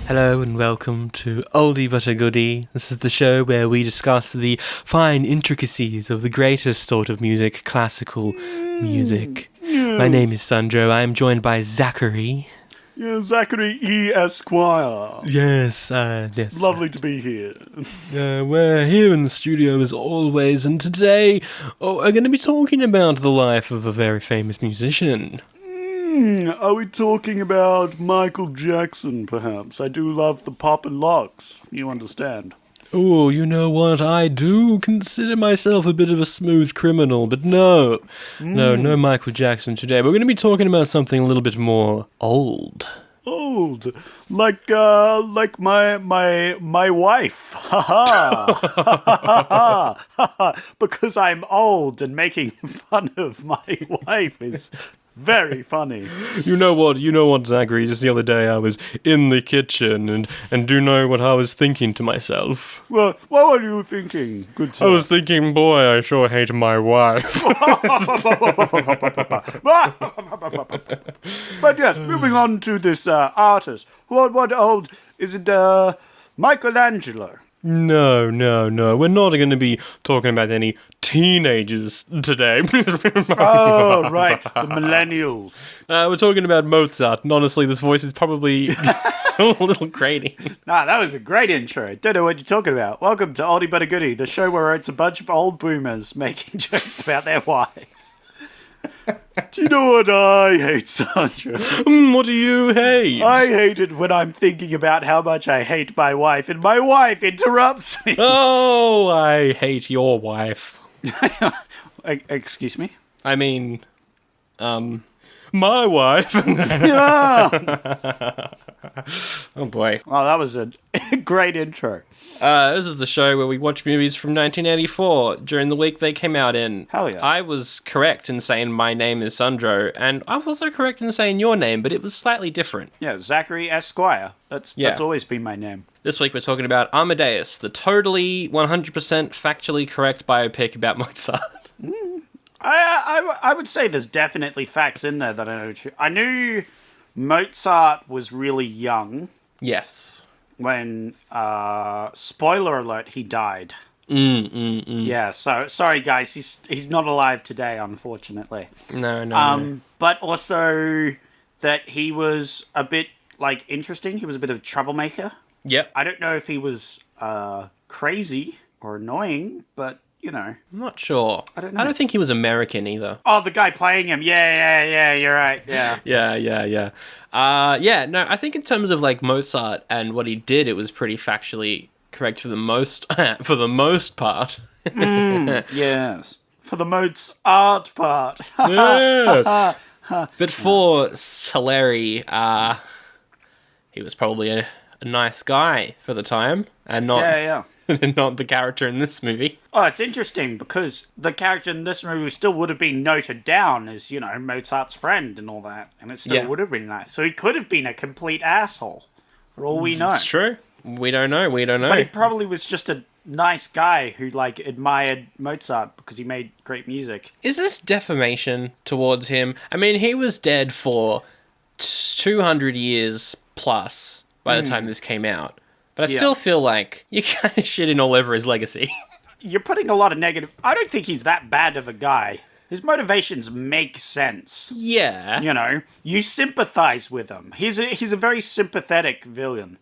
Hello and welcome to Oldie but a Goodie. This is the show where we discuss the fine intricacies of the greatest sort of music, classical music. My name is Sandro. I am joined by Zachary. Yeah, Zachary E. Esquire. Yes, It's lovely to be here. We're here in the studio as always, and today we're going to be talking about the life of a very famous musician. Are we talking about Michael Jackson, perhaps? I do love the pop and locks, you understand. Oh, you know what? I do consider myself a bit of a smooth criminal, but no, Michael Jackson today. We're going to be talking about something a little bit more old. Old, like my wife, because I'm old and making fun of my wife is very funny. You know what, Zachary? Just the other day I was in the kitchen and do you know what I was thinking to myself? Well, what were you thinking, good sir? I was thinking, boy, I sure hate my wife. But yes, moving on to this artist. What old is it? Michelangelo. No. We're not going to be talking about any teenagers today. Oh, right. The millennials. We're talking about Mozart, and honestly, this voice is probably a little grating. Nah, that was a great intro. Don't know what you're talking about. Welcome to Oldie but a Goodie, the show where it's a bunch of old boomers making jokes about their wives. Do you know what I hate, Sandro? What do you hate? I hate it when I'm thinking about how much I hate my wife, and my wife interrupts me. Oh, I hate your wife. Excuse me? I mean, my wife. Oh boy. Well, that was a great intro. This is the show where we watch movies from 1984 during the week they came out in. Hell yeah. I was correct in saying my name is Sandro, and I was also correct in saying your name, but it was slightly different. Yeah, Zachary Esquire. That's always been my name. This week we're talking about Amadeus, the totally 100% factually correct biopic about Mozart. I would say there's definitely facts in there that I know. I knew Mozart was really young. Yes. When, spoiler alert, he died. Yeah, so, sorry guys, he's not alive today, unfortunately. No. But also that he was a bit, interesting. He was a bit of a troublemaker. Yep. I don't know if he was, crazy or annoying, but, you know. I'm not sure. I don't know. I don't think he was American either. Oh, the guy playing him. Yeah, you're right. Yeah. Yeah. No, I think in terms of Mozart and what he did, it was pretty factually correct for the most part. Yes. For the Mozart part. Yes. But for Salieri, he was probably a nice guy for the time, and not not the character in this movie. Oh, it's interesting because the character in this movie still would have been noted down as, Mozart's friend and all that, and it still would have been nice. So he could have been a complete asshole, for all we know. It's true. We don't know. But he probably was just a nice guy who, admired Mozart because he made great music. Is this defamation towards him? I mean, he was dead for 200 years plus by the time this came out. But I still feel like you're kind of shitting all over his legacy. You're putting a lot of negative... I don't think he's that bad of a guy. His motivations make sense. Yeah. You sympathize with him. He's a very sympathetic villain.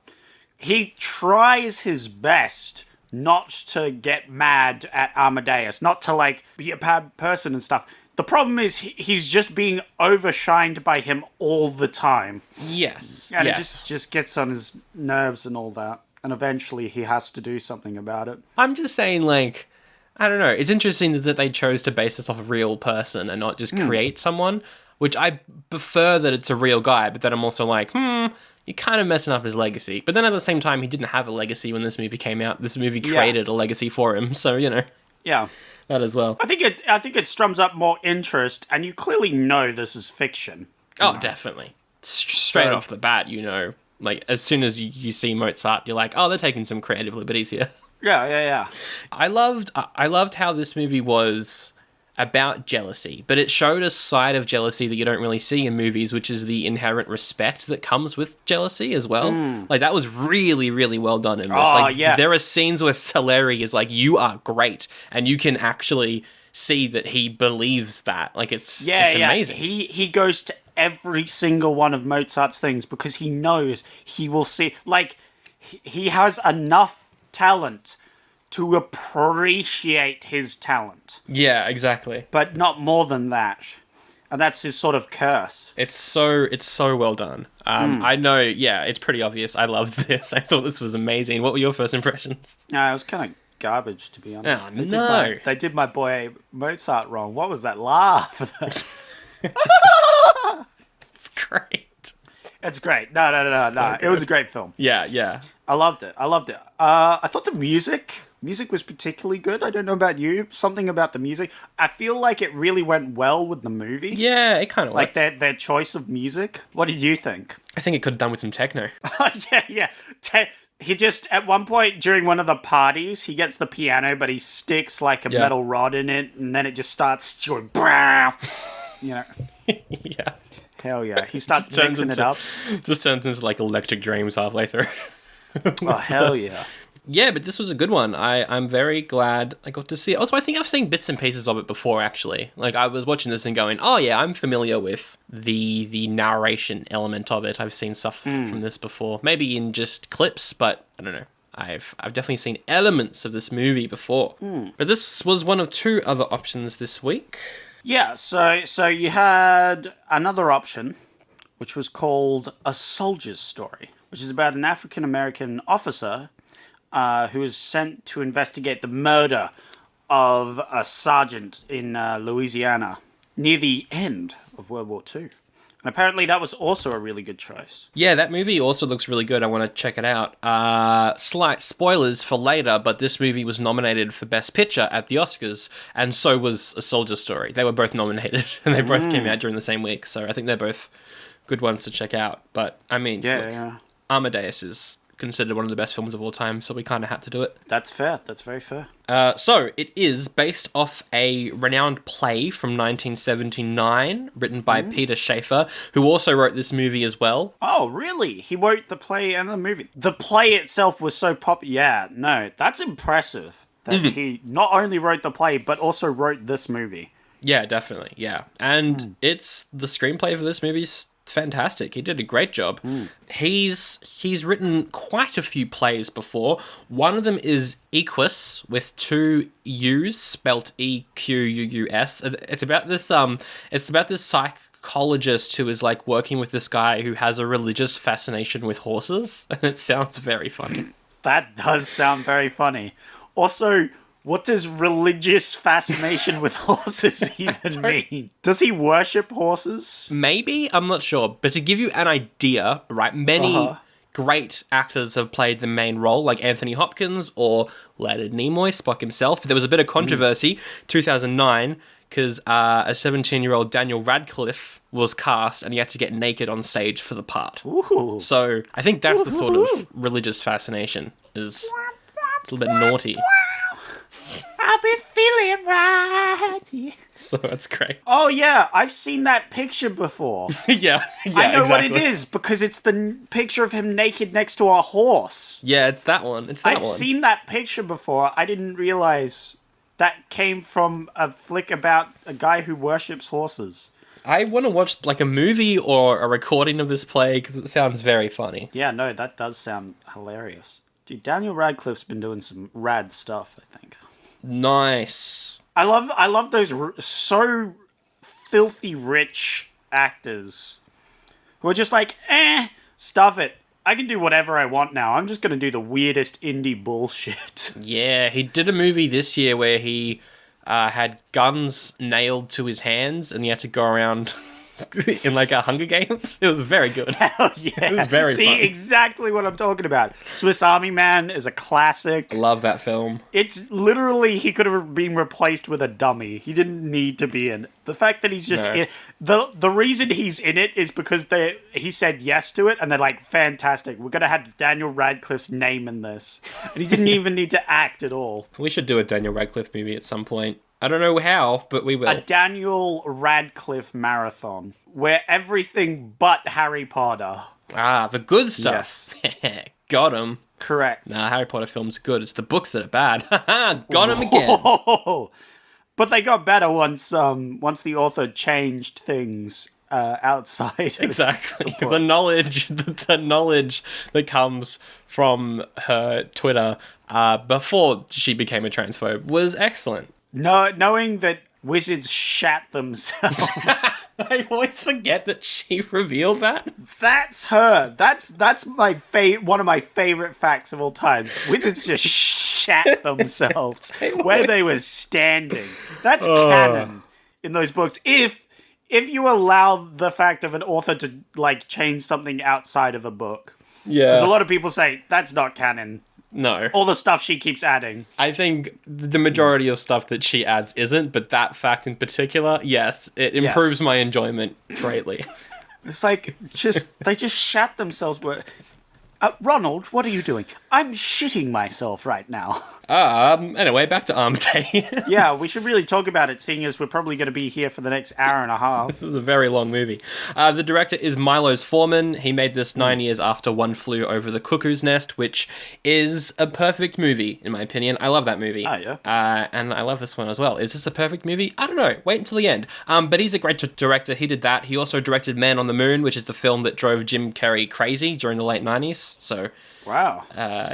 He tries his best not to get mad at Amadeus, not to, be a bad person and stuff. The problem is he's just being overshined by him all the time. Yes. And it just gets on his nerves and all that. And eventually he has to do something about it. I'm just saying, I don't know. It's interesting that they chose to base this off a real person and not just create someone, which I prefer that it's a real guy, but then I'm also you're kind of messing up his legacy. But then at the same time, he didn't have a legacy when this movie came out. This movie created a legacy for him, so, Yeah. That as well. I think it strums up more interest, and you clearly know this is fiction. Oh, definitely. Straight off the bat, as soon as you see Mozart, you're like, oh, they're taking some creative liberties here. Yeah. I loved how this movie was about jealousy, but it showed a side of jealousy that you don't really see in movies, which is the inherent respect that comes with jealousy as well. Like, that was really, really well done in this. Oh, Like, yeah. there are scenes where Salieri is like, you are great, and you can actually see that he believes that. Like, it's amazing. He goes to every single one of Mozart's things because he knows he will see. Like, he has enough talent to appreciate his talent. Yeah, exactly. But not more than that. And that's his sort of curse. It's so well done. I know, yeah, it's pretty obvious. I loved this. I thought this was amazing. What were your first impressions? No, it was kind of garbage, to be honest. Oh, no. They did my boy Mozart wrong. What was that laugh? It's great. It's great. No. It was a great film. Yeah. I loved it. I thought the music was particularly good. I don't know about you. Something about the music. I feel like it really went well with the movie. Yeah, it kind of Like their choice of music. What did you think? I think it could have done with some techno. Yeah. He just, at one point during one of the parties, he gets the piano, but he sticks like a metal rod in it, and then it just starts going, you know. Yeah. Hell yeah. He starts mixing it up. Just turns into like Electric Dreams halfway through. Oh, hell yeah. Yeah, but this was a good one. I'm very glad I got to see it. Also, I think I've seen bits and pieces of it before, actually. Like, I was watching this and going, oh yeah, I'm familiar with the narration element of it. I've seen stuff from this before. Maybe in just clips, but I don't know. I've definitely seen elements of this movie before. But this was one of two other options this week. Yeah, so you had another option, which was called A Soldier's Story, which is about an African-American officer who is sent to investigate the murder of a sergeant in Louisiana near the end of World War II. And apparently that was also a really good choice. Yeah, that movie also looks really good. I want to check it out. Slight spoilers for later, but this movie was nominated for Best Picture at the Oscars, and so was A Soldier's Story. They were both nominated, and they both came out during the same week, so I think they're both good ones to check out. But, I mean, look, Amadeus is considered one of the best films of all time, so we kind of had to do it. That's fair. That's very fair. So, it is based off a renowned play from 1979, written by Peter Shaffer, who also wrote this movie as well. Oh, really? He wrote the play and the movie. The play itself was so popular. Yeah, no, that's impressive. That he not only wrote the play, but also wrote this movie. Yeah, definitely, yeah. And it's the screenplay for this movie's fantastic. He did a great job. He's written quite a few plays before. One of them is Equus with two U's, spelt Equus. It's about this psychologist who is like working with this guy who has a religious fascination with horses, and it sounds very funny. That does sound very funny. Also, what does religious fascination with horses even mean? Does he worship horses? Maybe, I'm not sure. But to give you an idea, right, many great actors have played the main role, like Anthony Hopkins or Leonard Nimoy, Spock himself. But there was a bit of controversy, 2009, because a 17-year-old Daniel Radcliffe was cast and he had to get naked on stage for the part. Ooh. So I think that's the sort of religious fascination, is a little bit naughty. I've been feeling right. So that's great. Oh, yeah. I've seen that picture before. yeah, I know exactly. what it is, because it's the picture of him naked next to a horse. Yeah, it's that one. I've seen that picture before. I didn't realize that came from a flick about a guy who worships horses. I want to watch like a movie or a recording of this play because it sounds very funny. Yeah, no, that does sound hilarious. Dude, Daniel Radcliffe's been doing some rad stuff, I think. Nice. I love those so filthy rich actors who are just like, stuff it. I can do whatever I want now. I'm just going to do the weirdest indie bullshit. Yeah, he did a movie this year where he had guns nailed to his hands and he had to go around in like a Hunger Games. It was very good. Hell yeah. It was very See, fun. exactly what I'm talking about. Swiss Army Man is a classic. Love that film. It's literally, he could have been replaced with a dummy. He didn't need to be in. The fact that he's just in, the reason he's in it is because he said yes to it, and they're like, fantastic, we're going to have Daniel Radcliffe's name in this. And he didn't even need to act at all. We should do a Daniel Radcliffe movie at some point. I don't know how, but we will. A Daniel Radcliffe marathon where everything but Harry Potter. Ah, the good stuff. Yes. Got him. Correct. Nah, Harry Potter films are good. It's the books that are bad. Got him again. But they got better once the author changed things outside. Exactly. The knowledge that comes from her Twitter before she became a transphobe was excellent. No, knowing that wizards shat themselves. I always forget that she revealed that. That's her. That's my one of my favorite facts of all time. Wizards just shat themselves where they were standing. That's canon in those books. If you allow the fact of an author to like change something outside of a book. Yeah. Because a lot of people say that's not canon. No. All the stuff she keeps adding. I think the majority of stuff that she adds isn't, but that fact in particular, yes, it improves my enjoyment greatly. It's like, they just shat themselves. Ronald, what are you doing? I'm shitting myself right now. Anyway, back to Amadeus. Yeah, we should really talk about it, seeing as we're probably going to be here for the next hour and a half. This is a very long movie. The director is Milos Forman. He made this 9 years after One Flew Over the Cuckoo's Nest, which is a perfect movie, in my opinion. I love that movie. Oh, yeah. And I love this one as well. Is this a perfect movie? I don't know. Wait until the end. But he's a great director. He did that. He also directed Man on the Moon, which is the film that drove Jim Carrey crazy during the late 90s. So, wow.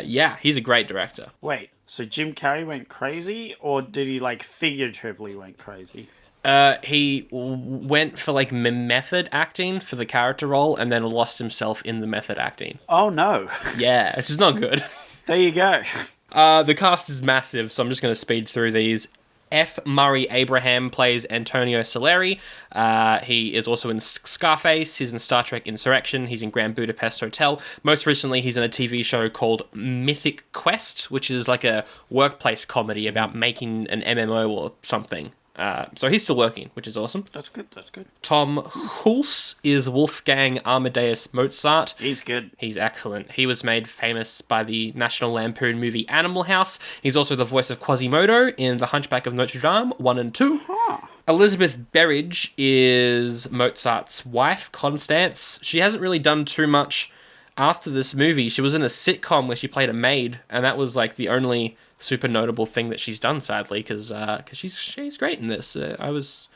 Yeah, he's a great director. Wait, so Jim Carrey went crazy, or did he, like, figuratively went crazy? He went for, like, method acting for the character role, and then lost himself in the method acting. Oh, no. Yeah, it's just not good. There you go. The cast is massive, so I'm just going to speed through these. F. Murray Abraham plays Antonio Salieri. He is also in Scarface. He's in Star Trek Insurrection. He's in Grand Budapest Hotel. Most recently, he's in a TV show called Mythic Quest, which is like a workplace comedy about making an MMO or something. So he's still working, which is awesome. That's good, that's good. Tom Hulse is Wolfgang Amadeus Mozart. He's good. He's excellent. He was made famous by the National Lampoon movie Animal House. He's also the voice of Quasimodo in The Hunchback of Notre Dame 1 and 2. Huh. Elizabeth Berridge is Mozart's wife, Constance. She hasn't really done too much after this movie. She was in a sitcom where she played a maid, and that was like the only super notable thing that she's done, sadly, because she's great in this. I was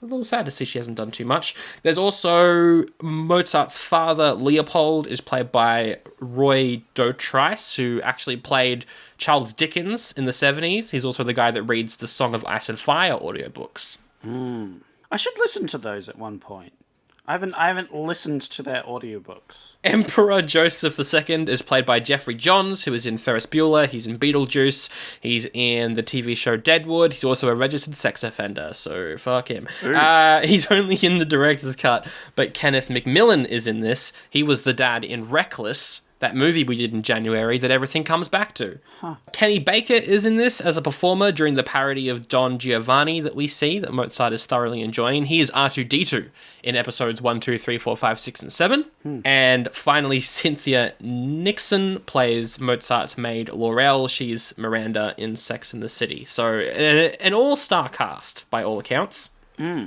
a little sad to see she hasn't done too much. There's also Mozart's father, Leopold, is played by Roy Dotrice, who actually played Charles Dickens in the 70s. He's also the guy that reads the Song of Ice and Fire audiobooks. I should listen to those at one point. I haven't listened to their audiobooks. Emperor Joseph II is played by Jeffrey Johns, who is in Ferris Bueller. He's in Beetlejuice. He's in the TV show Deadwood. He's also a registered sex offender, so fuck him. He's only in the director's cut, but Kenneth McMillan is in this. He was the dad in Reckless, that movie we did in January that everything comes back to. Kenny Baker is in this as a performer during the parody of Don Giovanni that we see, that Mozart is thoroughly enjoying. He is R2-D2 in episodes 1, 2, 3, 4, 5, 6, and 7. And finally, Cynthia Nixon plays Mozart's maid Laurel. She's Miranda in Sex and the City. So an all-star cast, by all accounts.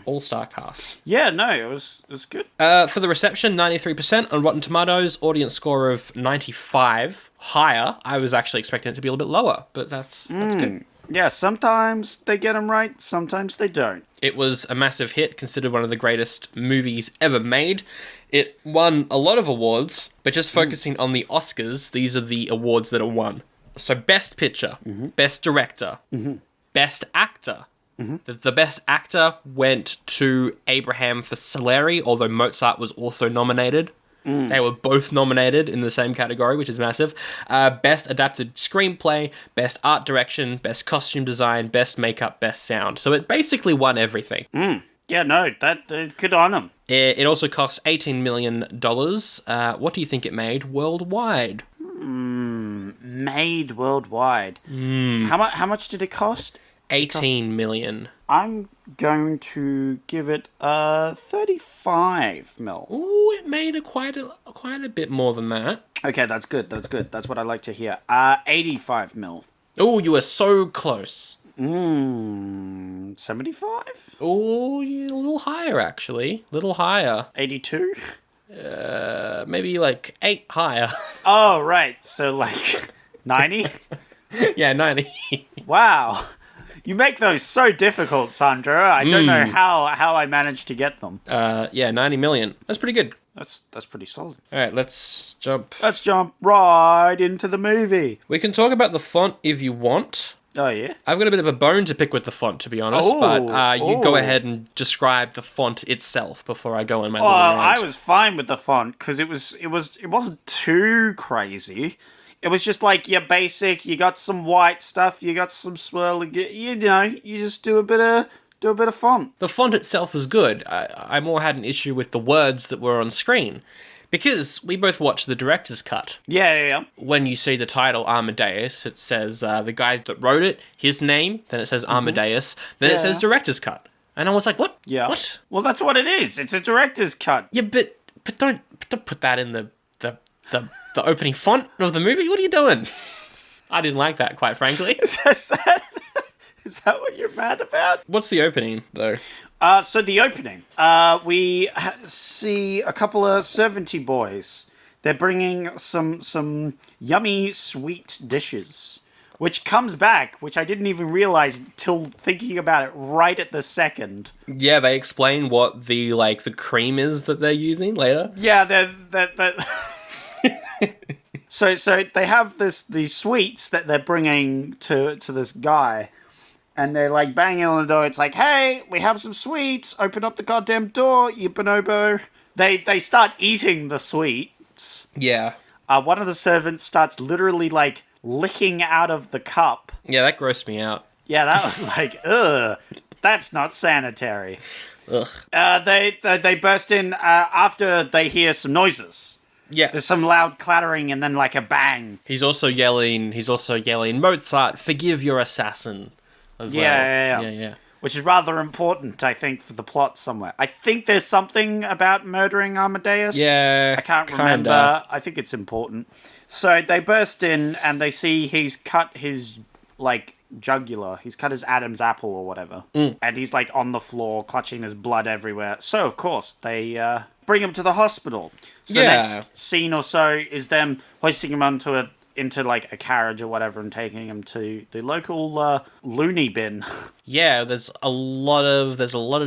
All-star cast. Yeah, no, it was good. For the reception, 93% on Rotten Tomatoes, audience score of 95, higher. I was actually expecting it to be a little bit lower, but that's good. Yeah, sometimes they get them right, sometimes they don't. It was a massive hit, considered one of the greatest movies ever made. It won a lot of awards, but just focusing on the Oscars, these are the awards that it won. So Best Picture, Best Director, Best Actor. The Best Actor went to Abraham for Salieri, although Mozart was also nominated. They were both nominated in the same category, which is massive. Best Adapted Screenplay, Best Art Direction, Best Costume Design, Best Makeup, Best Sound. So it basically won everything. Yeah, no, that good on them. It also cost $18 million. What do you think it made worldwide? Made worldwide. How much did it cost? 18 million. I'm going to give it 35 mil. Ooh, it made quite a bit more than that. Okay, that's good. That's what I like to hear. 85 mil. Oh, you were so close. 75? Oh, yeah, a little higher, actually. Little higher. 82? Maybe like 8 higher. Oh, right. So, like, 90? Yeah, 90. Wow. You make those so difficult, Sandro. I don't know how I managed to get them. Yeah, 90 million. That's pretty good. That's pretty solid. All right, let's jump. Let's jump right into the movie. We can talk about the font if you want. Oh, yeah? I've got a bit of a bone to pick with the font, to be honest, but you go ahead and describe the font itself before I go on my little rant. I was fine with the font because it wasn't too crazy. It was just like your basic. You got some white stuff. You got some swirling. You know, you just do a bit of font. The font itself was good. I more had an issue with the words that were on screen. Because we both watched the director's cut. Yeah. When you see the title Amadeus, it says the guy that wrote it, his name, then it says Amadeus, then it says director's cut. And I was like, what? Yeah. What? Well, that's what it is. It's a director's cut. Yeah, but don't put that in the opening font of the movie. What are you doing? I didn't like that, quite frankly. Is that what you're mad about? What's the opening, though? So the opening, we see a couple of servanty boys. They're bringing some yummy sweet dishes, which comes back, which I didn't even realize till thinking about it right at the second. Yeah, they explain what the cream is that they're using later. Yeah, they're So they have these sweets that they're bringing to this guy. And they're like banging on the door. It's like, hey, we have some sweets. Open up the goddamn door, you bonobo. They start eating the sweets. Yeah. One of the servants starts literally like licking out of the cup. Yeah, that grossed me out. Yeah, that was like, ugh, that's not sanitary. Ugh. They burst in after they hear some noises. Yeah. There's some loud clattering and then like a bang. He's also yelling, Mozart, forgive your assassin. As well. Yeah. Which is rather important, I think, for the plot somewhere. I think there's something about murdering Amadeus. Yeah, I can't remember. I think it's important. So they burst in and they see he's cut his, jugular. He's cut his Adam's apple or whatever. And he's, on the floor, clutching his blood everywhere. So, of course, they bring him to the hospital. So the next scene or so is them hoisting him into a carriage or whatever and taking him to the local loony bin. Yeah, there's a lot of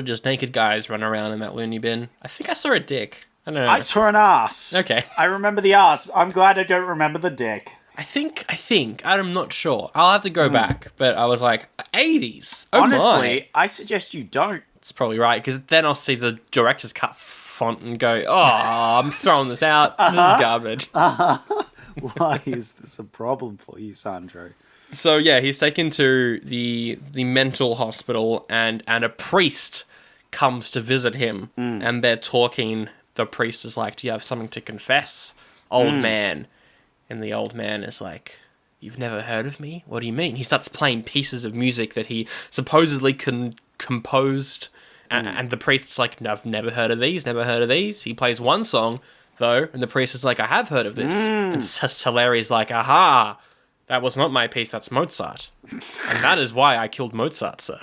just naked guys running around in that loony bin. I think I saw a dick. I don't know. I saw an ass. Okay. I remember the ass. I'm glad I don't remember the dick. I think I'm not sure. I'll have to go back, but I was like 80s. Honestly, I suggest you don't. It's probably right because then I'll see the director's cut font and go, "Oh, I'm throwing this out. This is garbage." Why is this a problem for you, Sandro? So yeah, he's taken to the mental hospital, and a priest comes to visit him, and they're talking. The priest is like, "Do you have something to confess, old man?" And the old man is like, "You've never heard of me? What do you mean?" He starts playing pieces of music that he supposedly composed, and the priest's like, "No, I've never heard of these. Never heard of these." He plays one song. Though, and the priest is like, "I have heard of this." And Salieri's like, "Aha, that was not my piece, that's Mozart. And that is why I killed Mozart, sir."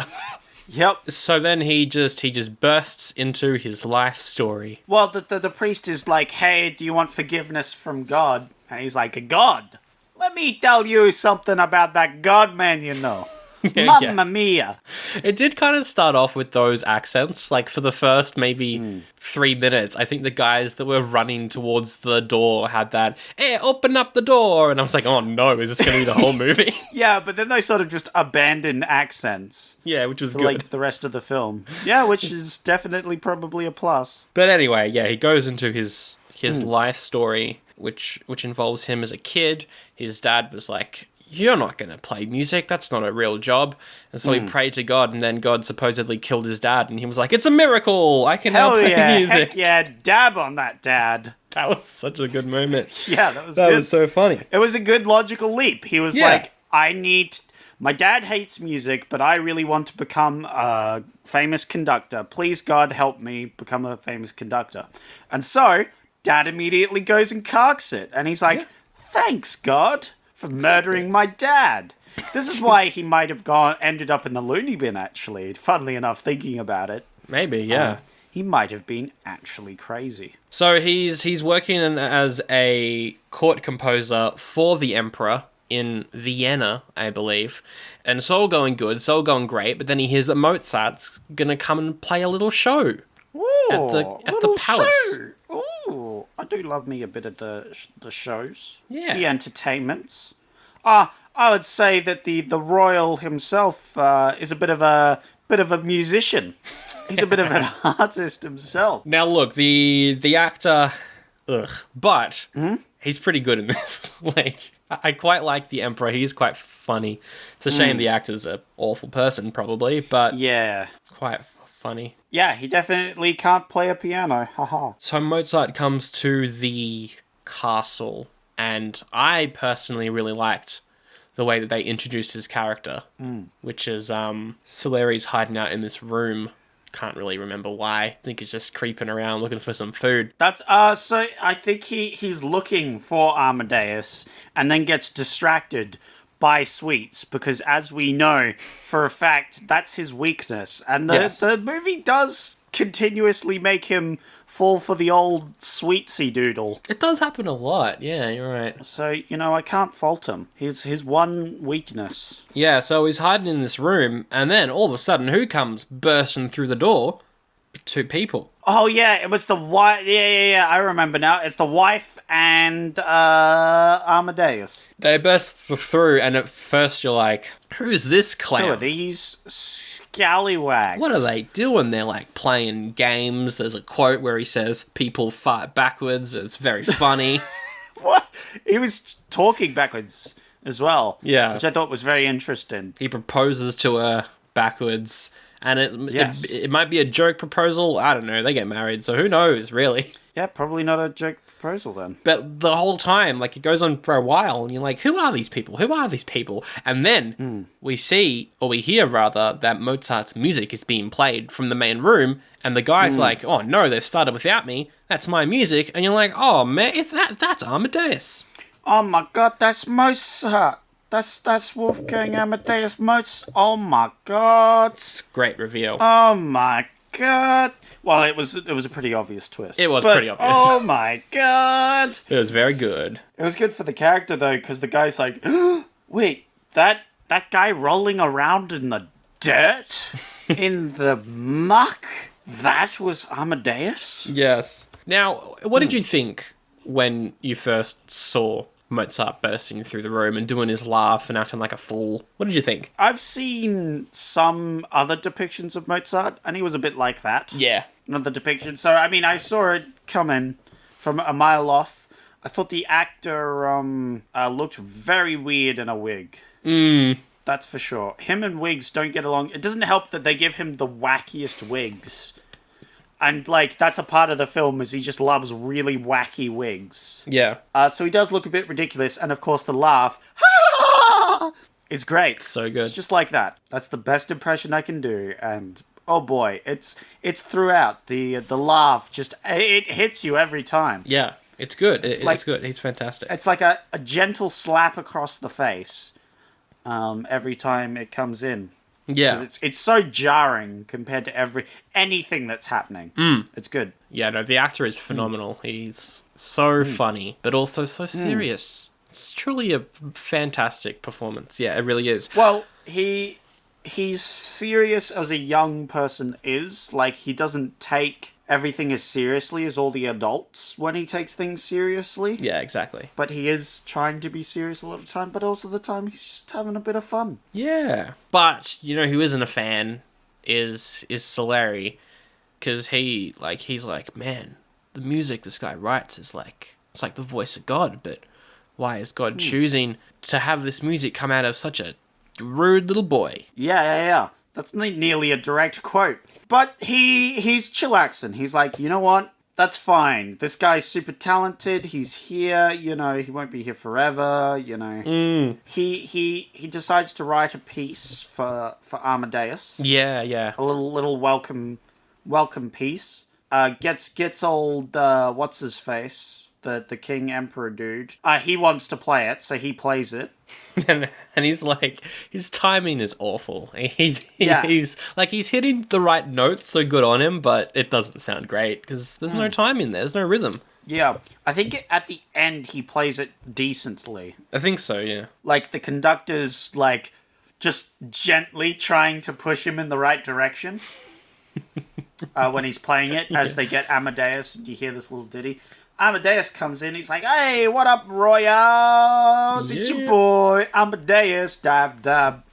Yep. So then he just bursts into his life story. Well, the priest is like, "Hey, do you want forgiveness from God?" And he's like, "God? Let me tell you something about that God man you know." Mamma mia. It did kind of start off with those accents. For the first maybe 3 minutes, I think the guys that were running towards the door had that, "Hey, open up the door." And I was like, oh no, is this going to be the whole movie? Yeah, but then they sort of just abandoned accents. Yeah, which was good. The rest of the film. Yeah, which is definitely probably a plus. But anyway, yeah, he goes into his life story, which involves him as a kid. His dad was like, "You're not going to play music. That's not a real job." And so he prayed to God, and then God supposedly killed his dad, and he was like, "It's a miracle. I can now play music." Heck yeah, dab on that, Dad. That was such a good moment. Yeah, that was good. That good. was so funny. It was a good logical leap. He was like, my dad hates music, but I really want to become a famous conductor. Please, God, help me become a famous conductor. And so, Dad immediately goes and carks it. And he's like, "Thanks, God, for murdering my dad." This is why he might have ended up in the loony bin, actually. Funnily enough, thinking about it. Maybe, yeah. He might have been actually crazy. So he's working as a court composer for the emperor in Vienna, I believe. And it's all going good, it's all going great, but then he hears that Mozart's gonna come and play a little show at the palace. Show. Ooh, I do love me a bit of the shows. Yeah. The entertainments. I would say that the royal himself is a bit of a musician. He's a bit of an artist himself. Now look, the actor, but he's pretty good in this. Like, I quite like the Emperor. He's quite funny. It's a shame the actor's an awful person, probably, but Yeah. quite funny. Yeah, he definitely can't play a piano. Haha. So Mozart comes to the castle, and I personally really liked the way that they introduced his character, which is Salieri's hiding out in this room. Can't really remember why. I think he's just creeping around looking for some food. That's so I think he's looking for Amadeus and then gets distracted by sweets because, as we know for a fact, that's his weakness. And the movie does continuously make him fall for the old sweetsy doodle. It does happen a lot. Yeah, you're right. So, I can't fault him. His one weakness. Yeah, so he's hiding in this room, and then all of a sudden, who comes bursting through the door? Two people. Oh, yeah, it was the wife. Yeah, I remember now. It's the wife and Amadeus. They burst through, and at first you're like, who's this clown? Who are these scallywags? What are they doing? They're like playing games. There's a quote where he says, people fight backwards. It's very funny. What? He was talking backwards as well. Yeah. Which I thought was very interesting. He proposes to her backwards, and it might be a joke proposal. I don't know. They get married, so who knows, really? Yeah, probably not a joke proposal then. But the whole time, like, it goes on for a while, and you're like, who are these people? Who are these people? And then we hear rather, that Mozart's music is being played from the main room, and the guy's like, oh no, they've started without me. That's my music. And you're like, oh man, that's Amadeus. Oh my god, that's Mozart. That's Wolfgang Amadeus Mozart. Oh my god. It's a great reveal. Oh my god. Well, it was a pretty obvious twist. It was pretty obvious. Oh my god. It was very good. It was good for the character though, because the guy's like, wait, that guy rolling around in the dirt, in the muck, that was Amadeus? Yes. Now, what did you think when you first saw Mozart bursting through the room and doing his laugh and acting like a fool? What did you think? I've seen some other depictions of Mozart, and he was a bit like that. Yeah. Another depiction. So, I mean, I saw it coming from a mile off. I thought the actor looked very weird in a wig. That's for sure. Him and wigs don't get along. It doesn't help that they give him the wackiest wigs. And, like, that's a part of the film, is he just loves really wacky wigs. Yeah. So he does look a bit ridiculous, and of course the laugh is great. So good. It's just like that. That's the best impression I can do, and oh boy, it's throughout. The laugh just, it hits you every time. Yeah, it's good. It's like- good. He's fantastic. It's like a gentle slap across the face every time it comes in. Yeah. It's so jarring compared to anything that's happening. It's good. Yeah, no, the actor is phenomenal. He's so funny, but also so serious. It's truly a fantastic performance. Yeah, it really is. Well, he's serious as a young person is. Like, he doesn't take everything as seriously as all the adults when he takes things seriously. Yeah, exactly. But he is trying to be serious a lot of the time, but also the time he's just having a bit of fun. Yeah. But, you know who isn't a fan is Salieri. Because he's like, man, the music this guy writes is like, it's like the voice of God, but why is God choosing to have this music come out of such a rude little boy? Yeah. That's nearly a direct quote. But he's chillaxing. He's like, you know what? That's fine. This guy's super talented. He's here. You know, he won't be here forever. You know, he decides to write a piece for Amadeus. Yeah. A little welcome piece. Gets old what's his face the King Emperor dude. He wants to play it, so he plays it. and he's like, his timing is awful. He's hitting the right notes, so good on him, but it doesn't sound great because there's no timing there. There's no rhythm. Yeah, I think at the end he plays it decently. I think so, yeah. Like, the conductor's, like, just gently trying to push him in the right direction when he's playing it, as they get Amadeus, and you hear this little ditty. Amadeus comes in, he's like, "Hey, what up, Royals? It's your boy, Amadeus, dab, dab."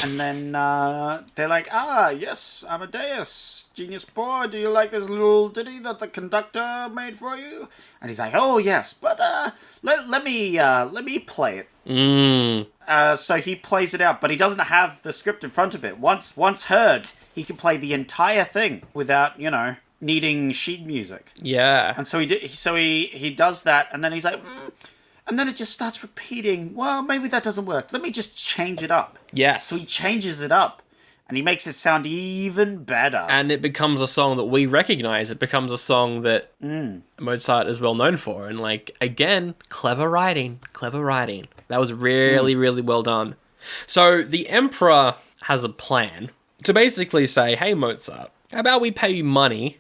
And then they're like, yes, Amadeus, genius boy, do you like this little ditty that the conductor made for you? And he's like, "Oh, yes, but let me play it." So he plays it out, but he doesn't have the script in front of it. Once heard, he can play the entire thing without, needing sheet music. Yeah. And so he does that, and then he's like, and then it just starts repeating. Well, maybe that doesn't work. Let me just change it up. Yes. So he changes it up, and he makes it sound even better. And it becomes a song that we recognize. It becomes a song that Mozart is well known for. And, like, again, clever writing. That was really, really well done. So the Emperor has a plan to basically say, "Hey, Mozart, how about we pay you money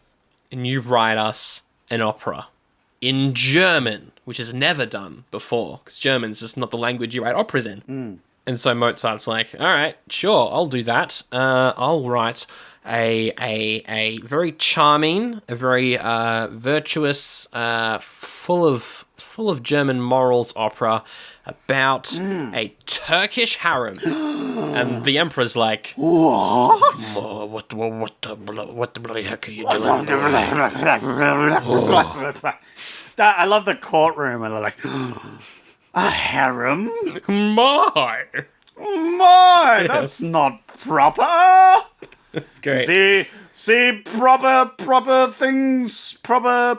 and you write us an opera in German," which is never done before, because German's just not the language you write operas in. And so Mozart's like, "All right, sure, I'll do that. I'll write a very charming, a very virtuous, full of German morals opera about a Turkish harem." And the Emperor's like, What the bloody heck are you doing?" I love the courtroom, and they're like, "A harem? My! That's not proper." That's great. See, proper things, proper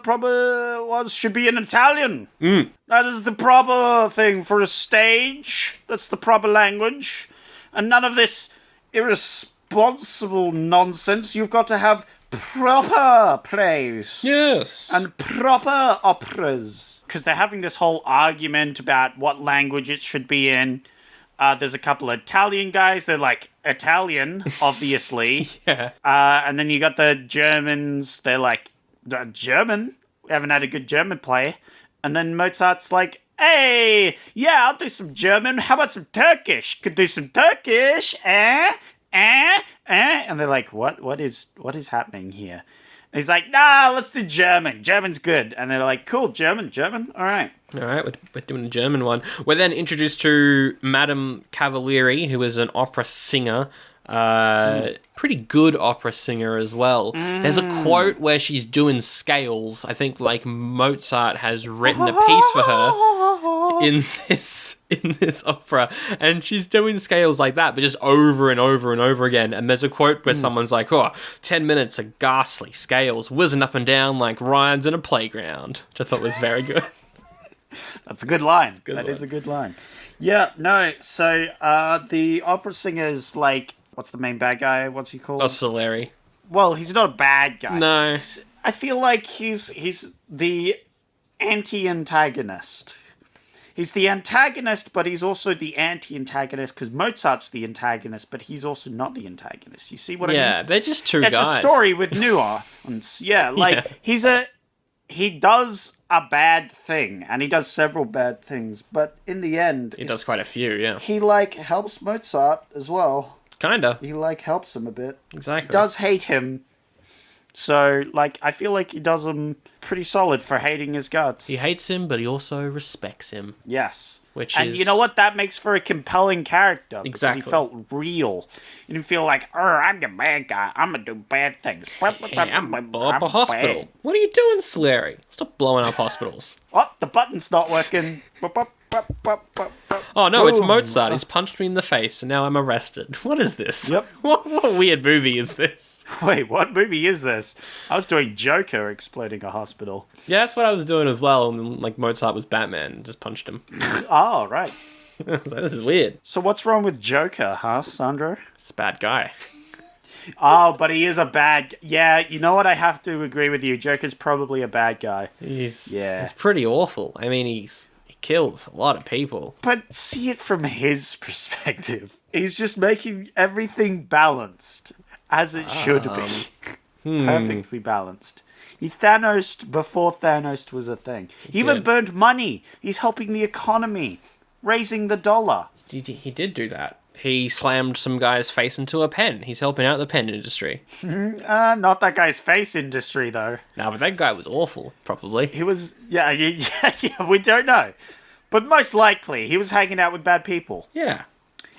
what should be in Italian. That is the proper thing for a stage. That's the proper language. And none of this irresponsible nonsense. You've got to have proper plays. Yes. And proper operas. Because they're having this whole argument about what language it should be in. There's a couple of Italian guys. They're like, Italian, obviously. Yeah. And then you got the Germans. They're like, German? We haven't had a good German play. And then Mozart's like, "Hey, yeah, I'll do some German. How about some Turkish? Could do some Turkish, And they're like, what is happening here? And he's like, "Nah, let's do German. German's good." And they're like, "Cool, German. All right." All right, we're doing a German one. We're then introduced to Madame Cavalieri, who is an opera singer. Pretty good opera singer as well. There's a quote where she's doing scales. I think, like, Mozart has written a piece for her in this opera, and she's doing scales like that, but just over and over and over again. And there's a quote where someone's like, 10 minutes of ghastly scales whizzing up and down like Ryan's in a playground, which I thought was very good. That's a good line. That is a good line. Yeah, no, so the opera singer's like, what's the main bad guy? What's he called? Oh, Salieri. Well, he's not a bad guy. No. I feel like he's the anti-antagonist. He's the antagonist, but he's also the anti-antagonist, because Mozart's the antagonist, but he's also not the antagonist. You see what I mean? Yeah, they're just two guys. It's a story with nuance. Yeah, like, he does a bad thing, and he does several bad things, but in the end... He does quite a few, yeah. He, like, helps Mozart as well. Kinda. He, like, helps him a bit. Exactly. He does hate him. So, like, I feel like he does him pretty solid for hating his guts. He hates him, but he also respects him. Yes. And you know what? That makes for a compelling character. Exactly. Because he felt real. You didn't feel like, I'm the bad guy. I'm going to do bad things. Hey, I'm gonna blow up a hospital. Bad. What are you doing, Salieri? Stop blowing up hospitals. Oh, the button's not working. Oh no, it's Boom. Mozart. He's punched me in the face, and now I'm arrested. What is this? Yep. What weird movie is this? Wait, what movie is this? I was doing Joker exploding a hospital. Yeah, that's what I was doing as well. And like Mozart was Batman, and just punched him. Oh, right. I was like, this is weird. So what's wrong with Joker, huh, Sandro? It's a bad guy. Oh, but he is a bad... Yeah, you know what? I have to agree with you. Joker's probably a bad guy. He's pretty awful. I mean, he kills a lot of people. But see it from his perspective. He's just making everything balanced, as it should be. Perfectly balanced. He Thanos'd before Thanos was a thing. He even burned money. He's helping the economy, raising the dollar. He did do that. He slammed some guy's face into a pen. He's helping out the pen industry. Not that guy's face industry, though. No, but that guy was awful, probably. He was... Yeah, we don't know. But most likely, he was hanging out with bad people. Yeah.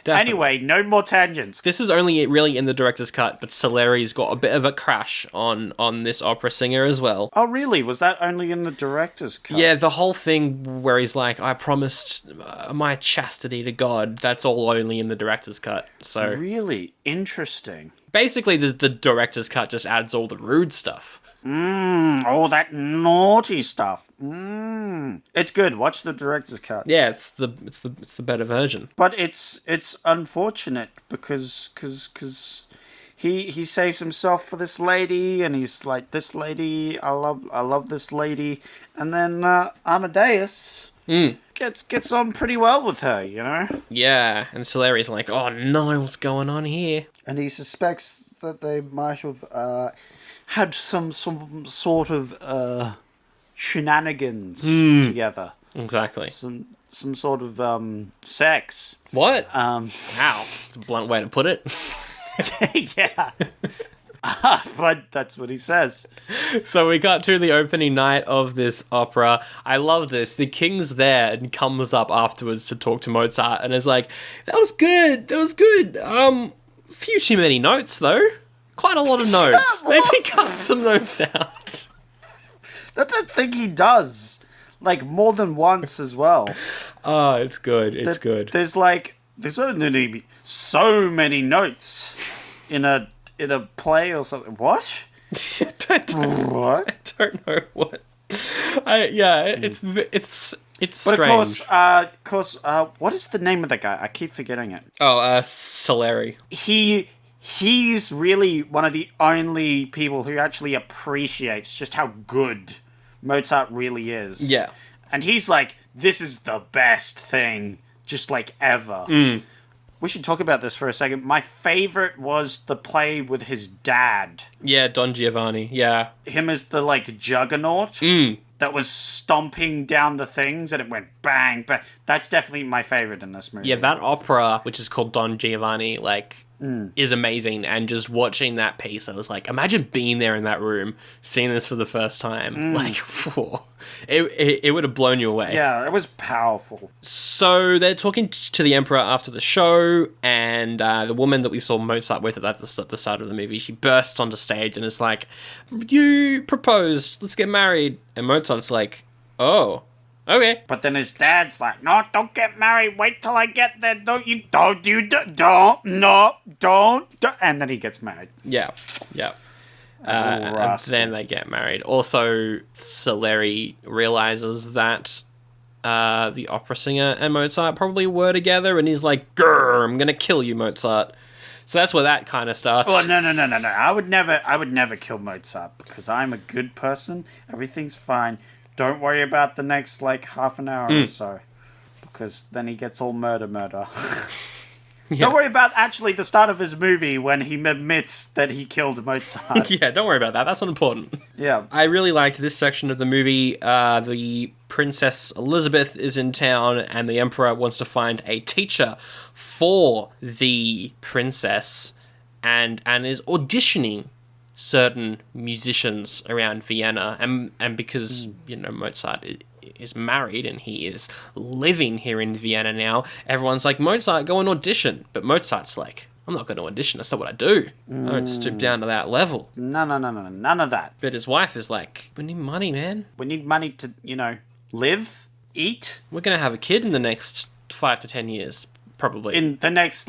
Definitely. Anyway, no more tangents. This is only really in the director's cut, but Salieri's got a bit of a crash on this opera singer as well. Oh, really? Was that only in the director's cut? Yeah, the whole thing where he's like, I promised my chastity to God, that's all only in the director's cut. So Really? Interesting. basically, the director's cut just adds all the rude stuff. All that naughty stuff. It's good. Watch the director's cut. Yeah, it's the better version. But it's unfortunate because he saves himself for this lady, and he's like, this lady, I love this lady, and then Amadeus gets on pretty well with her, you know. Yeah, and Salieri's like, oh no, what's going on here? And he suspects that they might have had some sort of shenanigans together. Exactly. Some sort of sex. What? Wow, it's a blunt way to put it. Yeah. But that's what he says. So we got to the opening night of this opera. I love this. The king's there and comes up afterwards to talk to Mozart and is like, that was good. Few too many notes though. Quite a lot of notes. Maybe cut some notes out. That's a thing he does. Like, more than once as well. Oh, it's good. It's good. There's only so many notes in a play or something. What? What? I don't know what. It's strange. But of course, what is the name of that guy? I keep forgetting it. Oh, Salieri. He's really one of the only people who actually appreciates just how good Mozart really is. Yeah. And he's like, this is the best thing, just like ever. We should talk about this for a second. My favorite was the play with his dad. Yeah, Don Giovanni. Yeah. Him as the, like, juggernaut that was stomping down the things and it went bang, bang. That's definitely my favorite in this movie. Yeah, that opera, which is called Don Giovanni, like, is amazing. And just watching that piece, I was like, imagine being there in that room, seeing this for the first time. Like, whoa, it would have blown you away. Yeah, it was powerful. So they're talking to the emperor after the show, and the woman that we saw Mozart with at the start of the movie, she bursts onto stage and is like, you proposed, let's get married. And Mozart's like, oh, okay. But then his dad's like, no, don't get married. Wait till I get there. Don't. And then he gets married. Yeah. And then they get married. Also, Salieri realizes that the opera singer and Mozart probably were together, and he's like, grr, I'm gonna kill you, Mozart. So that's where that kind of starts. Oh, no. I would never kill Mozart because I'm a good person. Everything's fine. Don't worry about the next, like, half an hour or so. Because then he gets all murder. Yeah. Don't worry about, actually, the start of his movie when he admits that he killed Mozart. Yeah, don't worry about that. That's not important. Yeah. I really liked this section of the movie. The Princess Elizabeth is in town, and the Emperor wants to find a teacher for the princess, and is auditioning certain musicians around Vienna, and because Mozart is married and he is living here in Vienna now, everyone's like, Mozart, go and audition. But Mozart's like, I'm not going to audition, that's not what I do. I don't stoop down to that level. No, none of that. But his wife is like, we need money, man. We need money to, live, eat. We're going to have a kid in the next 5 to 10 years, probably. In the next,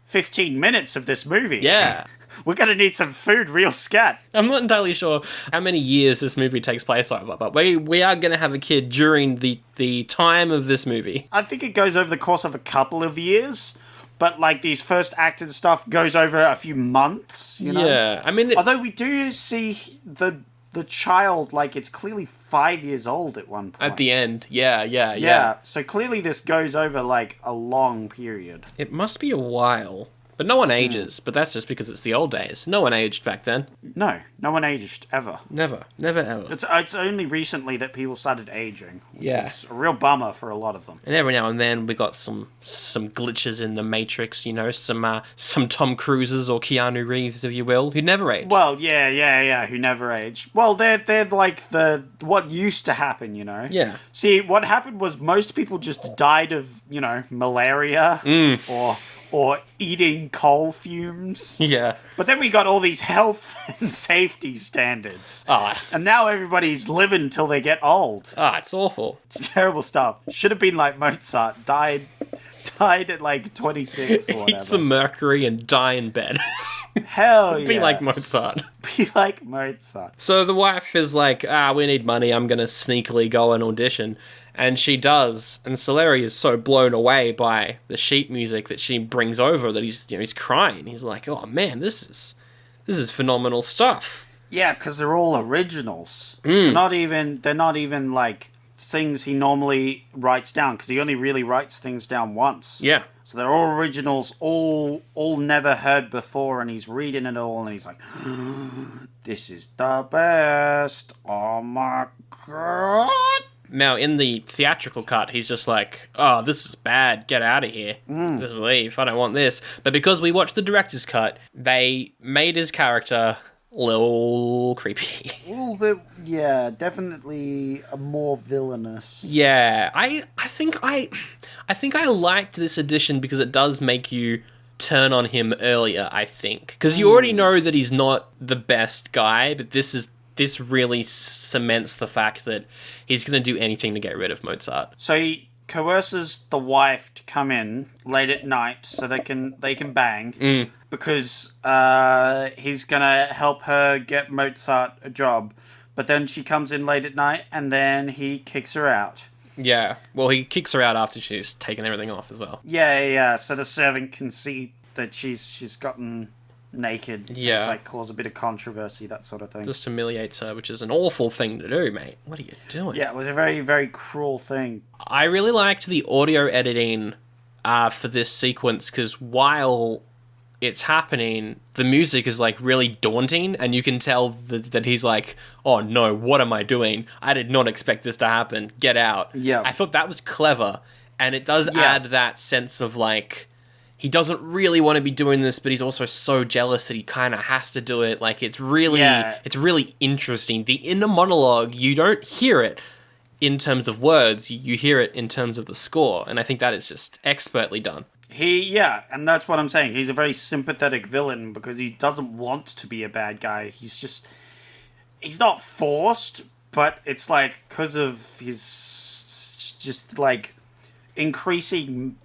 15 minutes of this movie. Yeah. We're going to need some food real scat. I'm not entirely sure how many years this movie takes place over, but we are going to have a kid during the time of this movie. I think it goes over the course of a couple of years, but like these first act and stuff goes over a few months, you know? Yeah, I mean... Although we do see the child, like, it's clearly 5 years old at one point. At the end, yeah. So clearly this goes over, like, a long period. It must be a while. But no one ages, but that's just because it's the old days. No one aged back then. No one aged, ever. Never ever. It's only recently that people started aging, which is a real bummer for a lot of them. And every now and then we got some glitches in the Matrix, you know, some Tom Cruises or Keanu Reeves, if you will, who never age. Well, yeah, who never age. Well, they're like what used to happen, you know? Yeah. See, what happened was most people just died of, you know, malaria or eating coal fumes. Yeah. But then we got all these health and safety standards. And now everybody's living till they get old. It's awful. It's terrible stuff. Should have been like Mozart. Died at like 26 or whatever. Eat some mercury and die in bed. Hell yeah. Be like Mozart. Be like Mozart. So the wife is like, we need money, I'm going to sneakily go and audition. And she does, and Salieri is so blown away by the sheet music that she brings over that he's crying. He's like, "Oh man, this is phenomenal stuff." Yeah, because they're all originals. They're not even like things he normally writes down, because he only really writes things down once. Yeah. So they're all originals, all never heard before, and he's reading it all, and he's like, "This is the best. Oh my god." Now, in the theatrical cut, he's just like, "Oh, this is bad. Get out of here. Just leave. I don't want this." But because we watched the director's cut, they made his character a little creepy. A little bit, yeah, definitely more villainous. Yeah, I think I liked this edition because it does make you turn on him earlier, I think. Because you already know that he's not the best guy, but this really cements the fact that he's going to do anything to get rid of Mozart. So he coerces the wife to come in late at night so they can bang because he's going to help her get Mozart a job. But then she comes in late at night and then he kicks her out. Yeah, well, he kicks her out after she's taken everything off as well. Yeah. So the servant can see that she's gotten naked. Yeah. It's like cause a bit of controversy, that sort of thing. Just humiliates her, which is an awful thing to do, mate. What are you doing? Yeah, it was a very, very cruel thing. I really liked the audio editing for this sequence, because while it's happening, the music is like really daunting, and you can tell that he's like, "Oh no, what am I doing? I did not expect this to happen. Get out." Yeah. I thought that was clever, and it does add that sense of like, he doesn't really want to be doing this, but he's also so jealous that he kind of has to do it. Like, it's really interesting. The inner monologue, you don't hear it in terms of words, you hear it in terms of the score, and I think that is just expertly done. And that's what I'm saying. He's a very sympathetic villain because he doesn't want to be a bad guy. He's not forced, but it's like because of his just like increasing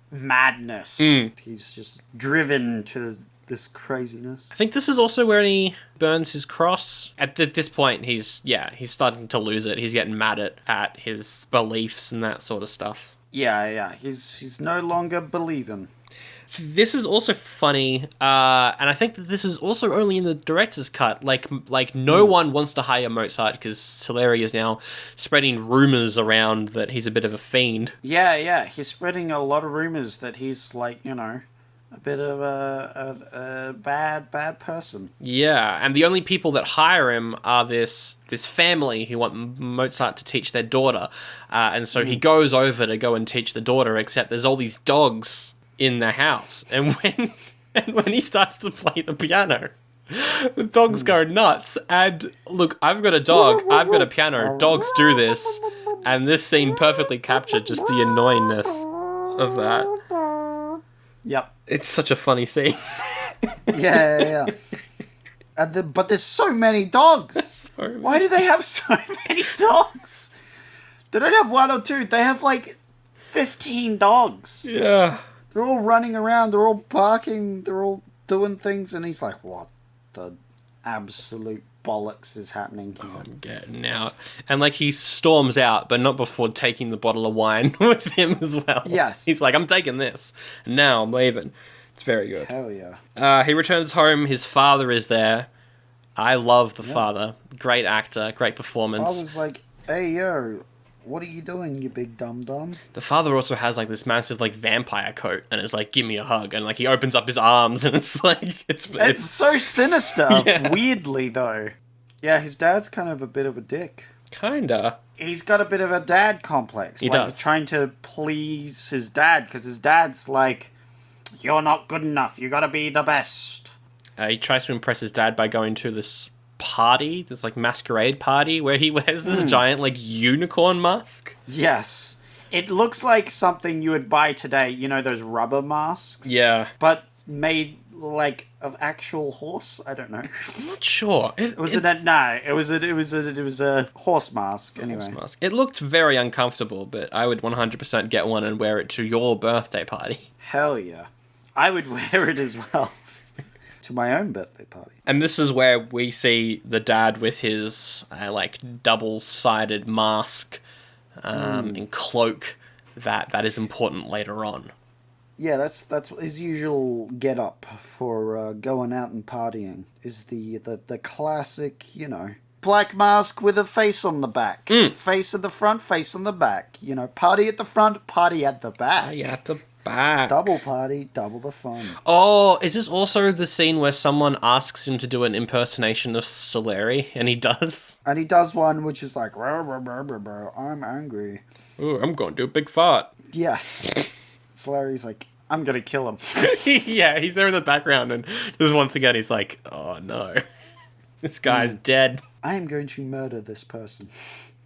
madness. He's just driven to this craziness. I think this is also where he burns his cross. At this point, he's starting to lose it. He's getting mad at his beliefs and that sort of stuff. Yeah. He's no longer believing. This is also funny, and I think that this is also only in the director's cut. Like no one wants to hire Mozart because Salieri is now spreading rumors around that he's a bit of a fiend. Yeah. He's spreading a lot of rumors that he's like, you know, a bit of a bad person. Yeah, and the only people that hire him are this family who want Mozart to teach their daughter, and so he goes over to go and teach the daughter. Except there's all these dogs in the house, and when he starts to play the piano, the dogs go nuts. And look, I've got a dog, I've got a piano, dogs do this, and this scene perfectly captured just the annoyingness of that. Yep. It's such a funny scene. Yeah. But there's so many dogs. Why do they have so many dogs? They don't have one or two. They have like 15 dogs. Yeah. They're all running around. They're all barking. They're all doing things. And he's like, what the absolute bollocks is happening here? I'm getting out. And, like, he storms out, but not before taking the bottle of wine with him as well. Yes. He's like, I'm taking this. And now I'm leaving. It's very good. Hell yeah. He returns home. His father is there. I love the father. Great actor. Great performance. I was like, hey, yo, what are you doing, you big dum-dum? The father also has, like, this massive, like, vampire coat. And it's like, give me a hug. And, like, he opens up his arms. And it's like... It's so sinister. Yeah. Weirdly, though. Yeah, his dad's kind of a bit of a dick. Kinda. He's got a bit of a dad complex. He like, does. Trying to please his dad, because his dad's like, you're not good enough. You gotta be the best. He tries to impress his dad by going to this party, this, like, masquerade party, where he wears this giant, like, unicorn mask. Yes. It looks like something you would buy today. You know, those rubber masks? Yeah. But made, like, of actual horse? I don't know. I'm not sure. It was a horse mask, anyway. Horse mask. It looked very uncomfortable, but I would 100% get one and wear it to your birthday party. Hell yeah. I would wear it as well. To my own birthday party. And this is where we see the dad with his, like, double-sided mask and cloak that is important later on. Yeah, that's his usual get-up for going out and partying. Is the classic, you know, black mask with a face on the back. Face at the front, face on the back. You know, party at the front, party at the back. Party at the back. Double party, double the fun. Oh, is this also the scene where someone asks him to do an impersonation of Salieri, and he does? And he does one which is like, I'm angry. Ooh, I'm going to do a big fart. Yes. Salieri's like, I'm going to kill him. Yeah, he's there in the background, and just once again, he's like, oh no, this guy's dead. I am going to murder this person.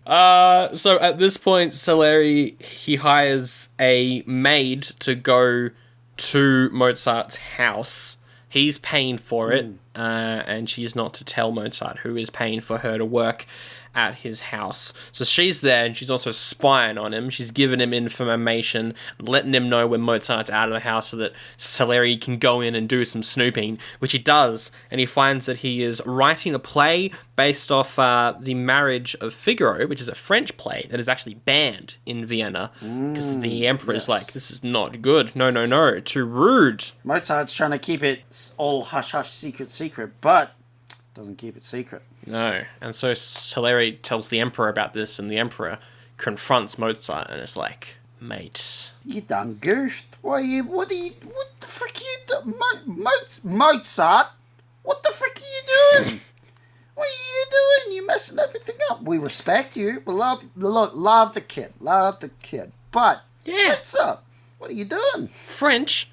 So at this point, Salieri, he hires a maid to go to Mozart's house. He's paying for it, and she's not to tell Mozart who is paying for her to work at his house. So she's there, and she's also spying on him. She's giving him information, letting him know when Mozart's out of the house so that Salieri can go in and do some snooping, which he does, and he finds that he is writing a play based off the Marriage of Figaro, which is a French play that is actually banned in Vienna, because the emperor's like, this is not good, no, too rude. Mozart's trying to keep it all hush-hush, secret, but doesn't keep it secret. No, and so Salieri tells the emperor about this, and the emperor confronts Mozart, and it's like, mate, you done goofed. What the frick are you doing? Mozart? What the frick are you doing? What are you doing? You're messing everything up. We respect you. We love the kid. But, yeah, Mozart, what are you doing? French?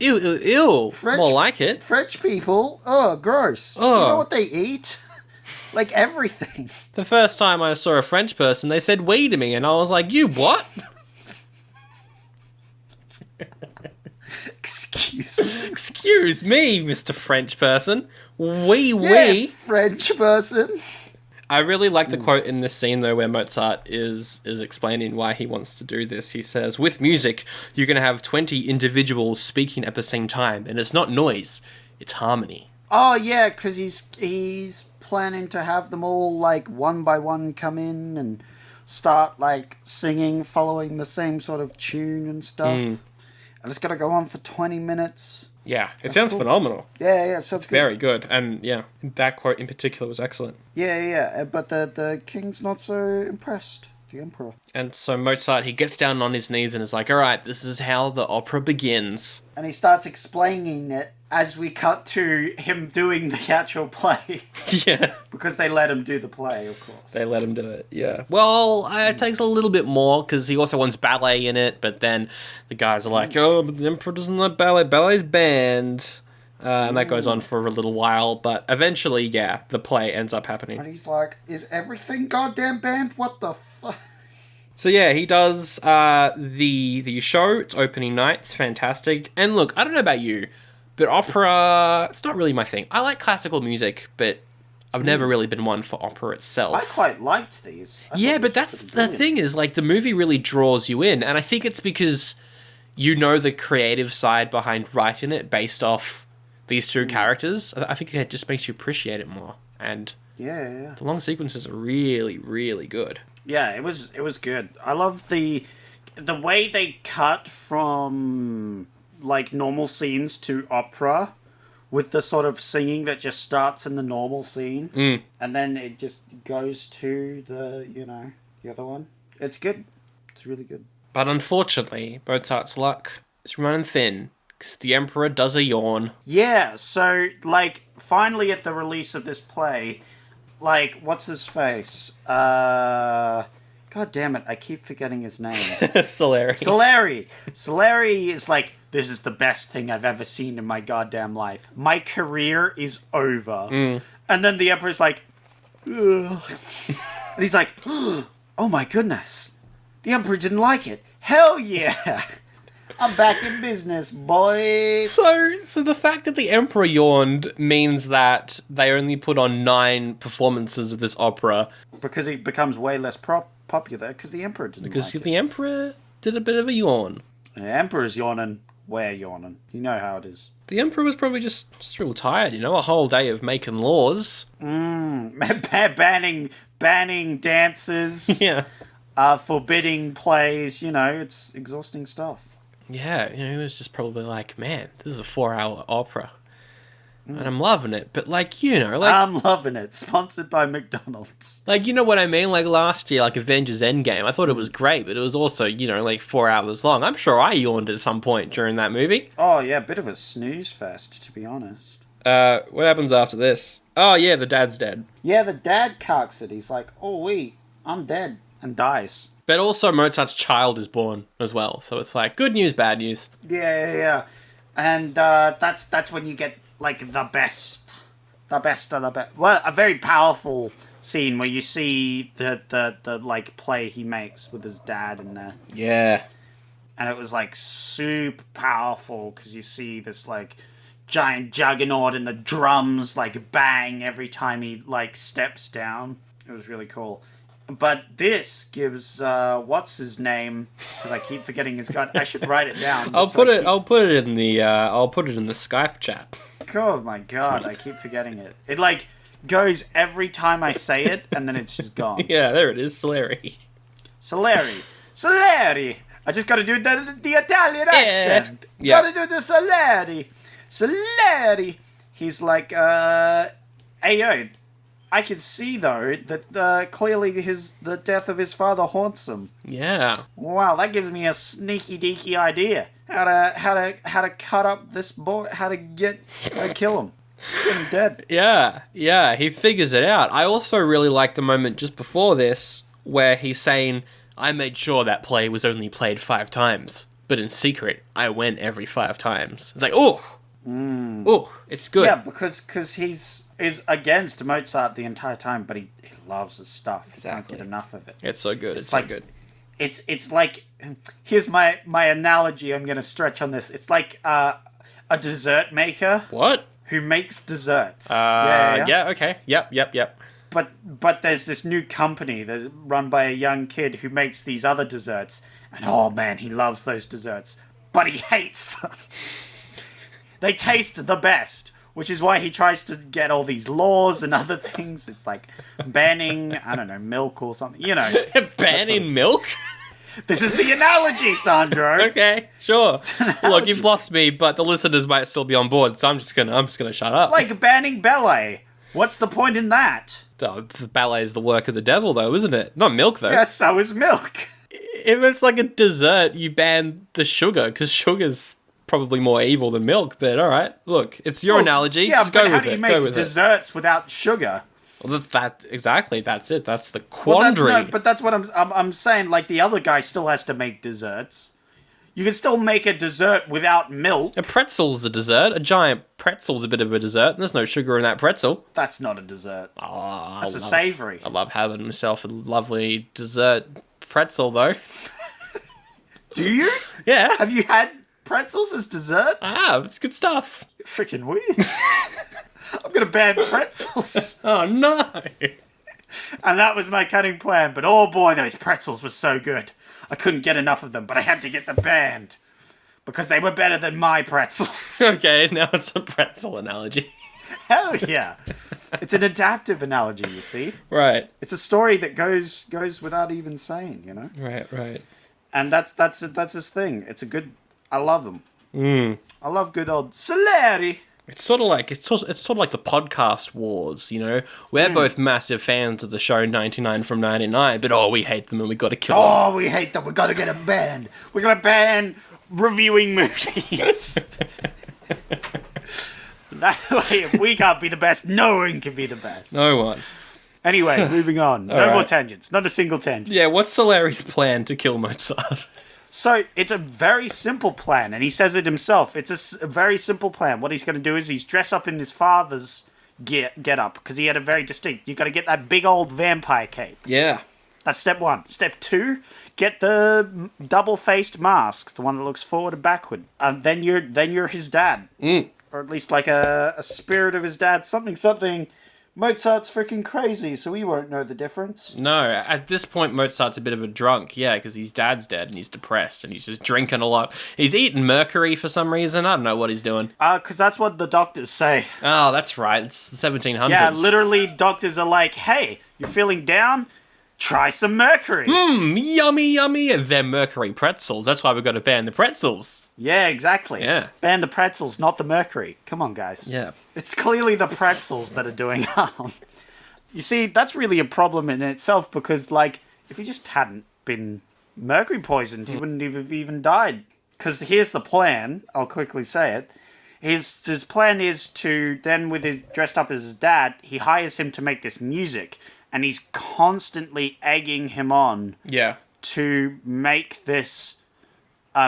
Ew. More like it. French people? Oh, gross. Do you know what they eat? Like everything. The first time I saw a French person, they said "we" to me, and I was like, "You what?" Excuse me, Mr. French person. We. French person. I really like the quote in this scene, though, where Mozart is explaining why he wants to do this. He says, with music, you're going to have 20 individuals speaking at the same time, and it's not noise, it's harmony. Oh, yeah, because he's planning to have them all, like, one by one come in and start, like, singing, following the same sort of tune and stuff. And it's going to go on for 20 minutes. Yeah, it sounds phenomenal. Yeah, it sounds good. Very good. And, yeah, that quote in particular was excellent. Yeah, but the king's not so impressed. The emperor. And so Mozart, he gets down on his knees and is like, all right, this is how the opera begins. And he starts explaining it as we cut to him doing the actual play. Yeah. Because they let him do the play, of course. They let him do it, yeah. Well, it takes a little bit more, because he also wants ballet in it, but then the guys are like, oh, but the emperor doesn't like ballet. Ballet's banned. And that goes on for a little while, but eventually, yeah, the play ends up happening. And he's like, is everything goddamn banned? What the fuck? So yeah, he does the show. It's opening night. It's fantastic. And look, I don't know about you, but opera, it's not really my thing. I like classical music, but I've never really been one for opera itself. I quite liked these. Yeah, but that's the thing is, like, the movie really draws you in, and I think it's because you know the creative side behind writing it based off these two characters. I think it just makes you appreciate it more. And Yeah. The long sequences are really, really good. Yeah, it was good. I love the way they cut from like normal scenes to opera with the sort of singing that just starts in the normal scene and then it just goes to the, the other one. It's good. It's really good. But unfortunately, Mozart's luck is running thin because the Emperor does a yawn. Yeah, so like finally at the release of this play, like what's his face? God damn it, I keep forgetting his name. Salieri. Salieri is like, this is the best thing I've ever seen in my goddamn life. My career is over. And then the Emperor's like, ugh. And he's like, oh my goodness. The Emperor didn't like it. Hell yeah. I'm back in business, boys. So the fact that the Emperor yawned means that they only put on 9 performances of this opera. Because he becomes way less popular, because the Emperor didn't Because like the Emperor did a bit of a yawn. The Emperor's yawning, we're yawning. You know how it is. The Emperor was probably just real tired, a whole day of making laws. Banning dances. Yeah. Forbidding plays, it's exhausting stuff. Yeah, he was just probably like, man, this is a 4-hour opera. And I'm loving it. But, I'm loving it. Sponsored by McDonald's. You know what I mean? Like, last year, Avengers Endgame, I thought it was great, but it was also, 4 hours long. I'm sure I yawned at some point during that movie. Oh, yeah, a bit of a snooze fest, to be honest. What happens after this? Oh, yeah, the dad's dead. Yeah, the dad carks it. He's like, oh, wait, I'm dead. And dies. But also Mozart's child is born as well. So it's like, good news, bad news. Yeah. And that's when you get, the best of the best. Well, a very powerful scene where you see the play he makes with his dad in there. Yeah. And it was, super powerful because you see this, giant juggernaut and the drums, bang every time he, steps down. It was really cool. But this gives what's his name? Because I keep forgetting his god. I should write it down. I'll put it in the Skype chat. Oh my god, I keep forgetting it. It goes every time I say it, and then it's just gone. Yeah, there it is, Salieri. Salieri. I just got to do the Italian accent. Yeah. Got to do the Salieri. He's like, Ayo. I can see though that clearly the death of his father haunts him. Yeah. Wow, that gives me a sneaky deaky idea. How to cut up this boy? How to kill him? Get him dead. Yeah. He figures it out. I also really like the moment just before this where he's saying, "I made sure that play was only played 5 times, but in secret, I went every 5 times." It's like, it's good. Yeah, because he's against Mozart the entire time, but he loves his stuff. He can't get enough of it. It's so good. It's so good. It's like, here's my analogy. I'm going to stretch on this. It's like a dessert maker. What? Who makes desserts. Yeah, okay. Yep. But there's this new company that's run by a young kid who makes these other desserts. And oh man, he loves those desserts. But he hates them. They taste the best. Which is why he tries to get all these laws and other things. It's like banning, I don't know, milk or something. Banning milk? This is the analogy, Sandro. Okay, sure. Look, you've lost me, but the listeners might still be on board, so I'm just gonna shut up. Like banning ballet. What's the point in that? The ballet is the work of the devil, though, isn't it? Not milk, though. Yeah, so is milk. If it's like a dessert, you ban the sugar, because sugar's probably more evil than milk, but alright. Look, it's your analogy. Yeah, just but go how with do you it. make desserts without sugar? Well, exactly, that's it. That's the quandary. But that's what I'm saying. Like, the other guy still has to make desserts. You can still make a dessert without milk. A pretzel's a dessert. A giant pretzel's a bit of a dessert, and there's no sugar in that pretzel. That's not a dessert. Oh, that's a savoury. I love having myself a lovely dessert pretzel, though. Do you? Yeah. Have you had pretzels as dessert? It's good stuff. You're freaking weird. I'm gonna ban pretzels. Oh no! And that was my cunning plan. But oh boy, those pretzels were so good. I couldn't get enough of them, but I had to get them banned because they were better than my pretzels. Okay, now it's a pretzel analogy. Hell yeah. It's an adaptive analogy, you see. Right. It's a story that goes without even saying, you know? Right. And that's his thing. It's a good... I love him. I love good old Salieri. It's sort of like it's sort of like the podcast wars, you know. We're both massive fans of the show 99 from 99, but we hate them and we got to kill them. Oh, we hate them. We got to get them banned. We're going to ban reviewing movies. That way, if we can't be the best, no one can be the best. No one. Anyway, moving on. No more tangents. Not a single tangent. Yeah, what's Salieri's plan to kill Mozart? So, it's a very simple plan, and he says it himself. It's a very simple plan. What he's going to do is he's dress up in his father's get up, because he had a very distinct... You got to get that big old vampire cape. Yeah. That's step one. Step two, get the double-faced mask, the one that looks forward and backward. Then you're his dad. Or at least like a spirit of his dad. Something. Mozart's freaking crazy, so he won't know the difference. No, at this point, Mozart's a bit of a drunk, yeah, because his dad's dead and he's depressed and he's just drinking a lot. He's eating mercury for some reason. I don't know what he's doing. Because that's what the doctors say. Oh, that's right. It's the 1700s. Yeah, literally, doctors are like, hey, you're feeling down? Try some mercury. Yummy. They're mercury pretzels. That's why we've got to ban the pretzels. Yeah, exactly. Yeah. Ban the pretzels, not the mercury. Come on, guys. Yeah. It's clearly the pretzels that are doing harm. You see, that's really a problem in itself because, like, if he just hadn't been mercury poisoned, he wouldn't have even died. Because here's the plan. I'll quickly say it. His plan is to then, with his dressed up as his dad, he hires him to make this music. And he's constantly egging him on to make this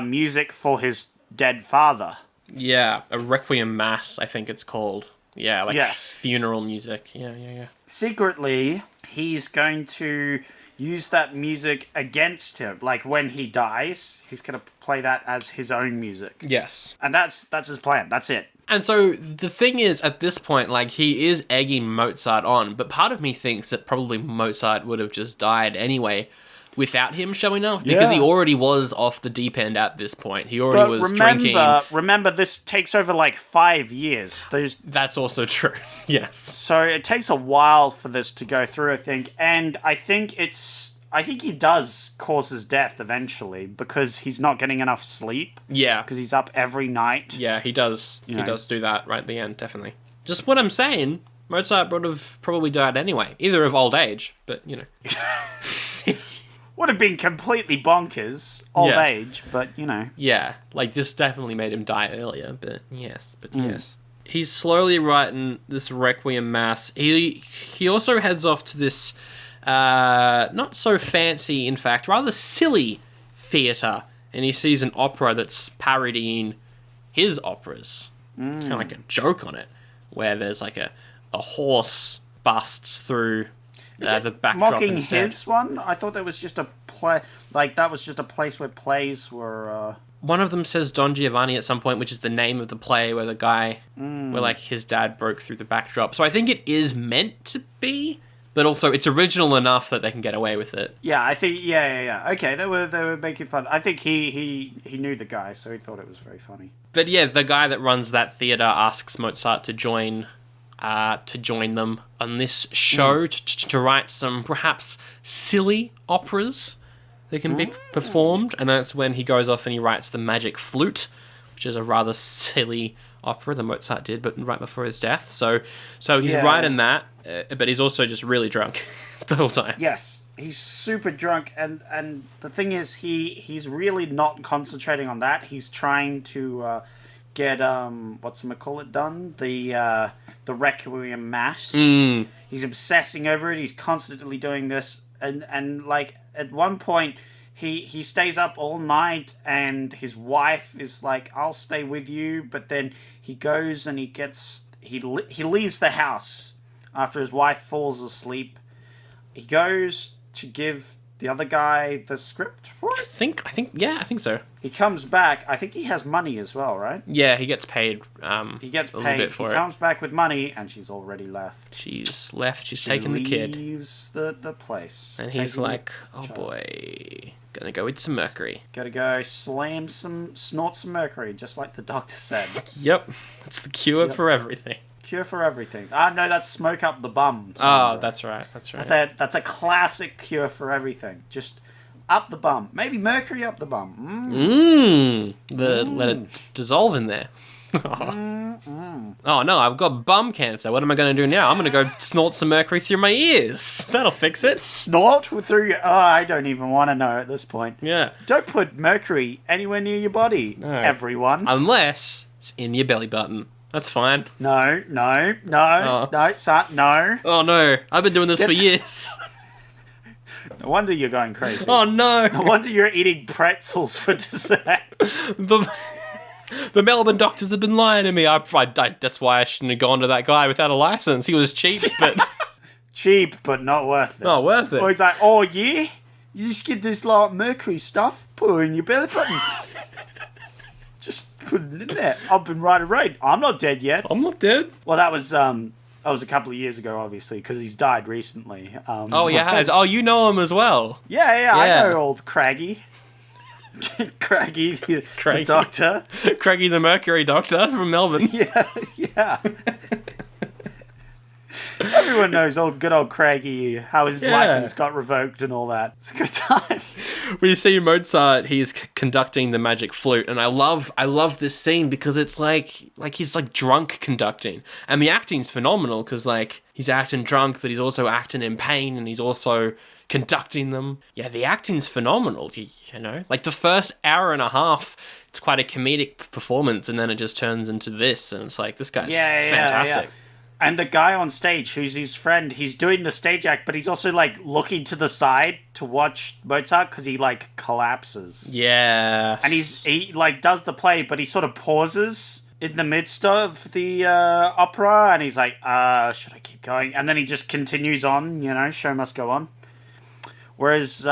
music for his dead father. Yeah, a requiem mass, I think it's called. Yeah, like funeral music. Yeah. Secretly, he's going to use that music against him. Like, when he dies, he's going to play that as his own music. Yes. And that's his plan. That's it. And so the thing is, at this point, like, he is egging Mozart on, but part of me thinks that probably Mozart would have just died anyway without him showing up, because he already was off the deep end at this point. He already was drinking. Remember, this takes over like 5 years. That's also true, yes. So it takes a while for this to go through, I think, and I think he does cause his death eventually because he's not getting enough sleep. Yeah. Because he's up every night. Yeah, he does. He does do that right at the end, definitely. Just what I'm saying, Mozart would have probably died anyway. Either of old age, but, you know. Would have been completely bonkers, old age, but, you know. Yeah, like, this definitely made him die earlier, but yes. He's slowly writing this Requiem Mass. He also heads off to this... not so fancy, in fact, rather silly theatre. And he sees an opera that's parodying his operas. It's kind of like a joke on it, where there's like a horse busts through the backdrop mocking instead. His one? I thought that was just a play, like that was just a place where plays were... One of them says Don Giovanni at some point, which is the name of the play where the guy, where like his dad broke through the backdrop. So I think it is meant to be... But also, it's original enough that they can get away with it. Yeah, I think... Yeah. Okay, they were making fun. I think he knew the guy, so he thought it was very funny. But yeah, the guy that runs that theatre asks Mozart to join them on this show to write some perhaps silly operas that can be performed. And that's when he goes off and he writes The Magic Flute, which is a rather silly opera that Mozart did, but right before his death. So he's writing that, but he's also just really drunk the whole time. Yes, he's super drunk, and the thing is, he's really not concentrating on that. He's trying to get whatchamacallit done, the Requiem Mass. He's obsessing over it. He's constantly doing this, and like at one point. He stays up all night, and his wife is like, "I'll stay with you," but then he goes and he leaves the house after his wife falls asleep. He goes to give the other guy the script for it. I think so. He comes back. I think he has money as well, right? Yeah, he gets paid. He gets a paid. Bit for he comes back with money, and she's already left. She's left. She's taken the kid. Leaves the place, and he's like, "Oh boy, gonna go eat some mercury. Gotta go snort some mercury, just like the doctor said." Yep, that's the cure for everything. Cure for everything. Ah, no, that's smoke up the bum. Oh, that's right. That's right. That's a classic cure for everything. Just up the bum. Maybe mercury up the bum. Let it dissolve in there. Oh no, I've got bum cancer. What am I going to do now? I'm going to go snort some mercury through my ears. That'll fix it. Snort through your... Oh, I don't even want to know at this point. Yeah. Don't put mercury anywhere near your body, everyone. Unless it's in your belly button. That's fine. No, son, no. Oh no, I've been doing this for years. No wonder you're going crazy. Oh no. No wonder you're eating pretzels for dessert. The Melbourne doctors have been lying to me. That's why I shouldn't have gone to that guy without a license. He was cheap, but... Cheap, but not worth it. Not worth it. Or he's like, oh yeah? You just get this like mercury stuff, put it in your belly button. Just put it in there. I've been right. I'm not dead yet. I'm not dead. Well, that was a couple of years ago, obviously, because he's died recently. Oh, yeah. Oh, you know him as well. Yeah, I know old Craggy. Craggy, the doctor. Craggy the Mercury doctor from Melbourne. Yeah. Everyone knows good old Craggy, how his license got revoked and all that. It's a good time. When you see Mozart, he's conducting the magic flute, and I love this scene because it's like he's like drunk conducting, and the acting's phenomenal because like he's acting drunk, but he's also acting in pain, and he's also conducting them. Yeah, the acting's phenomenal. You know, like the first hour and a half, it's quite a comedic performance, and then it just turns into this, and it's like this guy's fantastic. Yeah. And the guy on stage, who's his friend, he's doing the stage act, but he's also, like, looking to the side to watch Mozart because he, like, collapses. Yeah. And he, like, does the play, but he sort of pauses in the midst of the opera, and he's like, should I keep going? And then he just continues on, you know, show must go on. Whereas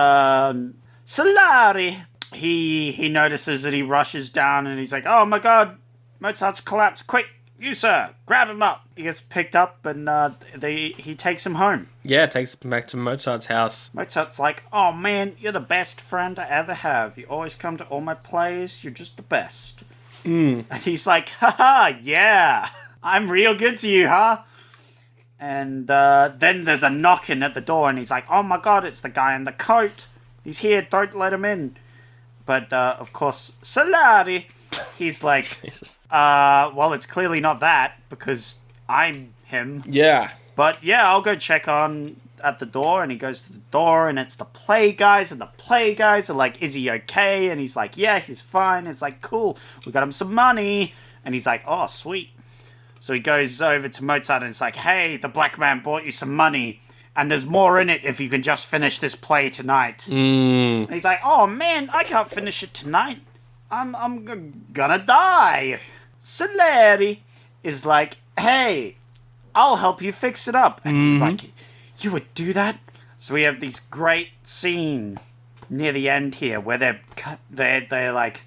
Salieri, he notices that he rushes down, and he's like, oh, my God, Mozart's collapsed, quick. You, sir, grab him up. He gets picked up and he takes him home. Yeah, takes him back to Mozart's house. Mozart's like, oh man, you're the best friend I ever have. You always come to all my plays. You're just the best. And he's like, haha, yeah. I'm real good to you, huh? And then there's a knocking at the door and he's like, oh my God, it's the guy in the coat. He's here, don't let him in. But, of course, Salieri... He's like, well, it's clearly not that because I'm him. Yeah. But yeah, I'll go check on at the door. And he goes to the door and it's the play guys. And the play guys are like, is he okay? And he's like, yeah, he's fine. It's like, cool. We got him some money. And he's like, oh, sweet. So he goes over to Mozart and it's like, hey, the black man bought you some money. And there's more in it if you can just finish this play tonight. And he's like, oh, man, I can't finish it tonight. I'm gonna die. Salieri is like, hey, I'll help you fix it up. And he's like, you would do that? So we have this great scene near the end here where they're like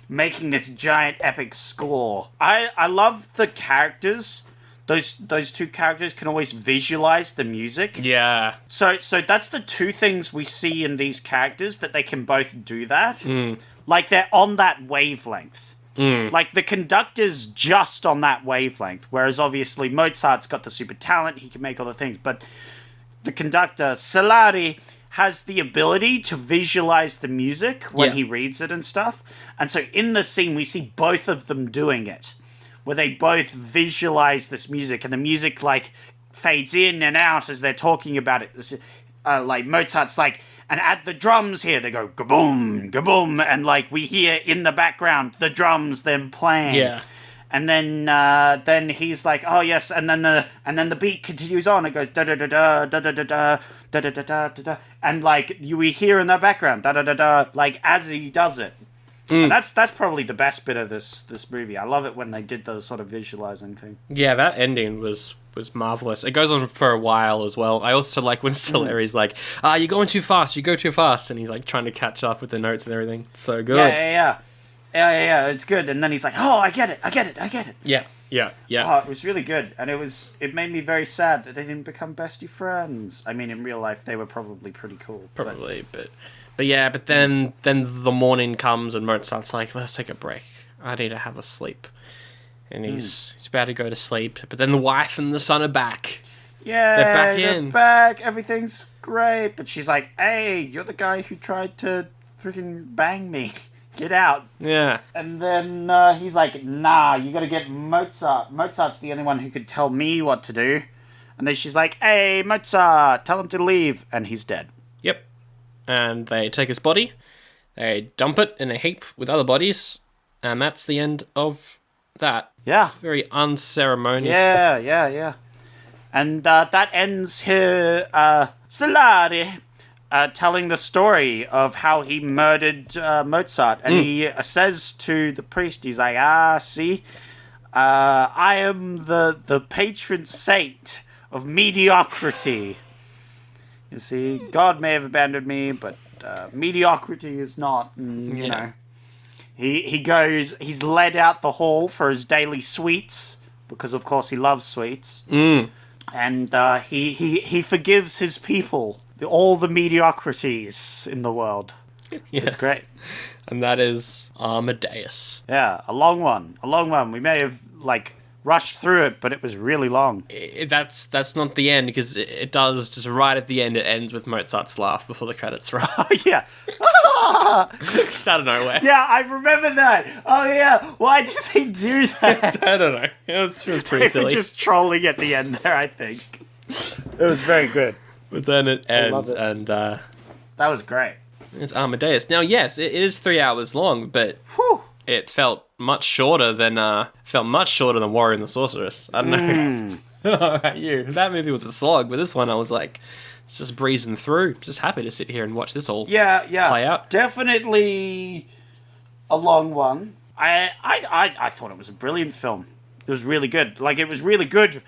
making this giant epic score. I love the characters. Those two characters can always visualize the music. Yeah. So that's the two things we see in these characters, that they can both do that. Like, they're on that wavelength. Like, the conductor's just on that wavelength, whereas obviously Mozart's got the super talent, he can make all the things, but the conductor, Salieri, has the ability to visualize the music when he reads it and stuff. And so in the scene, we see both of them doing it, where they both visualize this music, and the music, like, fades in and out as they're talking about it. Like, Mozart's like... And at the drums here, they go gaboom, gaboom, and like we hear in the background the drums then playing. Yeah. And then he's like, oh yes, and then the beat continues on. It goes da da da da da da da da da da da da da, and like we hear in the background da da da da, like as he does it. And that's probably the best bit of this movie. I love it when they did the sort of visualizing thing. Yeah, that ending was marvelous. It goes on for a while as well. I also like when Salieri's like, you're going too fast, you go too fast, and he's like trying to catch up with the notes and everything. It's so good. Yeah, it's good. And then he's like, oh, I get it. Yeah. Oh, it was really good. And it made me very sad that they didn't become bestie friends. I mean, in real life, they were probably pretty cool. Probably, but then the morning comes and Mozart's like, let's take a break. I need to have a sleep. and he's about to go to sleep. But then the wife and the son are back. Yeah, They're back in. They're back. Everything's great. But she's like, hey, you're the guy who tried to freaking bang me. Get out. Yeah. And then he's like, nah, you gotta get Mozart. Mozart's the only one who could tell me what to do. And then she's like, hey, Mozart, tell him to leave. And he's dead. Yep. And they take his body, they dump it in a heap with other bodies, and that's the end of that. Yeah. Very unceremonious. Yeah. And that ends here, Salieri telling the story of how he murdered Mozart. And he says to the priest, he's like, see, I am the patron saint of mediocrity. You see, God may have abandoned me, but mediocrity is not. And, you know, he's led out the hall for his daily sweets, because of course he loves sweets. And he forgives his people, all the mediocrities in the world. Yes. It's great. And that is Amadeus. Yeah, a long one. We may have, rushed through it, but it was really long. That's not the end, because it does, just right at the end, it ends with Mozart's laugh before the credits roll. Oh, yeah. Just out of nowhere. Yeah, I remember that. Oh, yeah. Why did they do that? I don't know. It was pretty They silly. were just trolling at the end there, I think. It was very good. But then it ends, it. and That was great. it's Amadeus. Now, yes, it is 3 hours long, but Whew. it felt much shorter than Warrior and the Sorceress. I don't know. How about you? That movie was a slog, but this one I was like, it's just breezing through. Just happy to sit here and watch this all play out. Definitely a long one. I thought it was a brilliant film. It was really good. It was really good.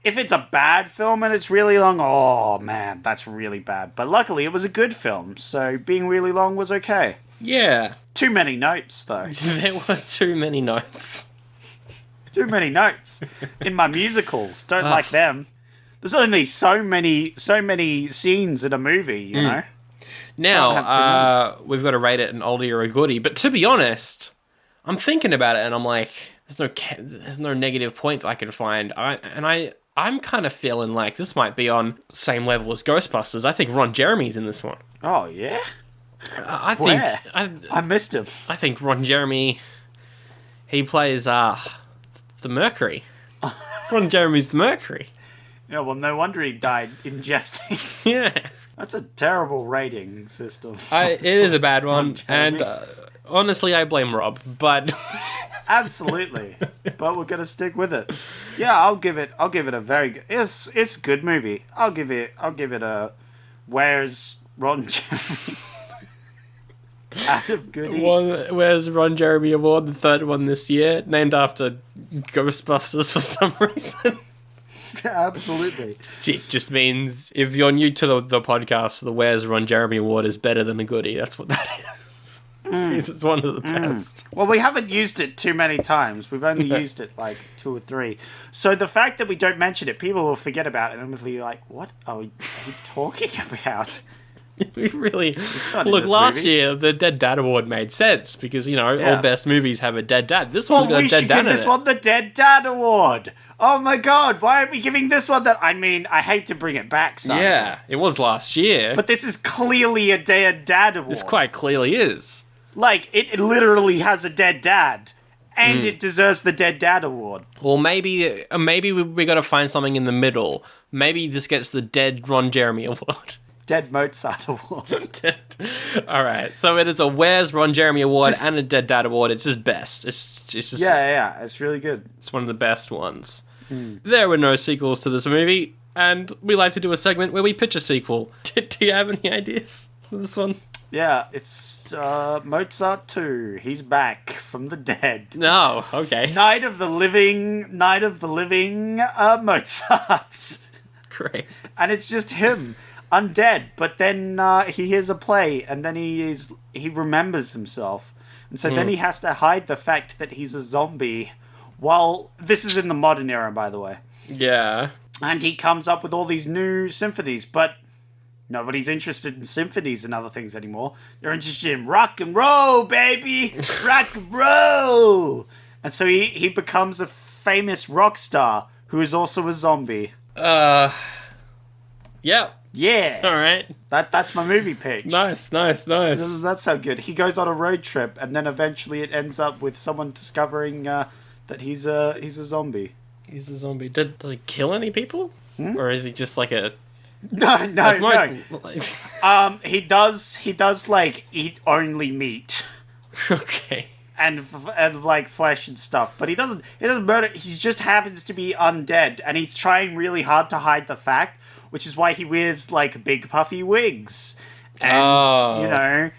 If it's a bad film and it's really long, oh man, that's really bad. But luckily it was a good film, so being really long was okay. Yeah. Too many notes, though. There were too many notes. Too many notes in my musicals. Don't like them. There's only so many scenes in a movie, you know. Now, we've got to rate it an oldie or a goodie. But to be honest, I'm thinking about it and I'm like, there's no negative points I can find. I'm kind of feeling like this might be on the same level as Ghostbusters. I think Ron Jeremy's in this one. Oh yeah. I think I missed him. I think Ron Jeremy, he plays the Mercury. Ron Jeremy's the Mercury. Yeah, well, no wonder he died ingesting. Yeah, That's a terrible rating system. it is a bad one, and honestly, I blame Rob. But Absolutely, but we're gonna stick with it. Yeah, I'll give it a very good. It's a good movie. I'll give it a. Where's Ron Jeremy? Out of Goodie. Where's Ron Jeremy Award, the third one this year, named after Ghostbusters for some reason. Absolutely. It just means if you're new to the podcast, the Where's Ron Jeremy Award is better than a Goodie. That's what that is. It's one of the best. Well, we haven't used it too many times. We've only used it 2 or 3. So the fact that we don't mention it, people will forget about it and will be like, what are we talking about? We really look. Last year, the Dead Dad Award made sense because all best movies have a dead dad. This one's got a dead dad in it. We should give this one the Dead Dad Award. Oh my god! Why aren't we giving this one that? I mean, I hate to bring it back, Sandro. Yeah, it was last year, but this is clearly a Dead Dad Award. This quite clearly is. It literally has a dead dad, and it deserves the Dead Dad Award. Or maybe we got to find something in the middle. Maybe this gets the Dead Ron Jeremy Award. Dead Mozart Award. All right, so it is a Where's Ron Jeremy Award and a Dead Dad Award. It's his best. It's just yeah, it's really good. It's one of the best ones. There were no sequels to this movie, and we like to do a segment where we pitch a sequel. Do you have any ideas for this one? Yeah, it's Mozart 2. He's back from the dead. No, okay. Night of the Living Mozart. Great. And it's just him, undead, but then he hears a play, and then he remembers himself. And so then he has to hide the fact that he's a zombie. Well, this is in the modern era, by the way. Yeah. And he comes up with all these new symphonies, but nobody's interested in symphonies and other things anymore. They're interested in rock and roll, baby! Rock and roll! And so he becomes a famous rock star who is also a zombie. Yeah. Yeah. All right. That's my movie pitch. Nice. That's so good. He goes on a road trip, and then eventually it ends up with someone discovering that he's a zombie. He's a zombie. Does he kill any people? Or is he just like a... No. Like... He does like eat only meat. Okay. And like flesh and stuff, but he doesn't murder. He just happens to be undead, and he's trying really hard to hide the fact, which is why he wears like big puffy wigs and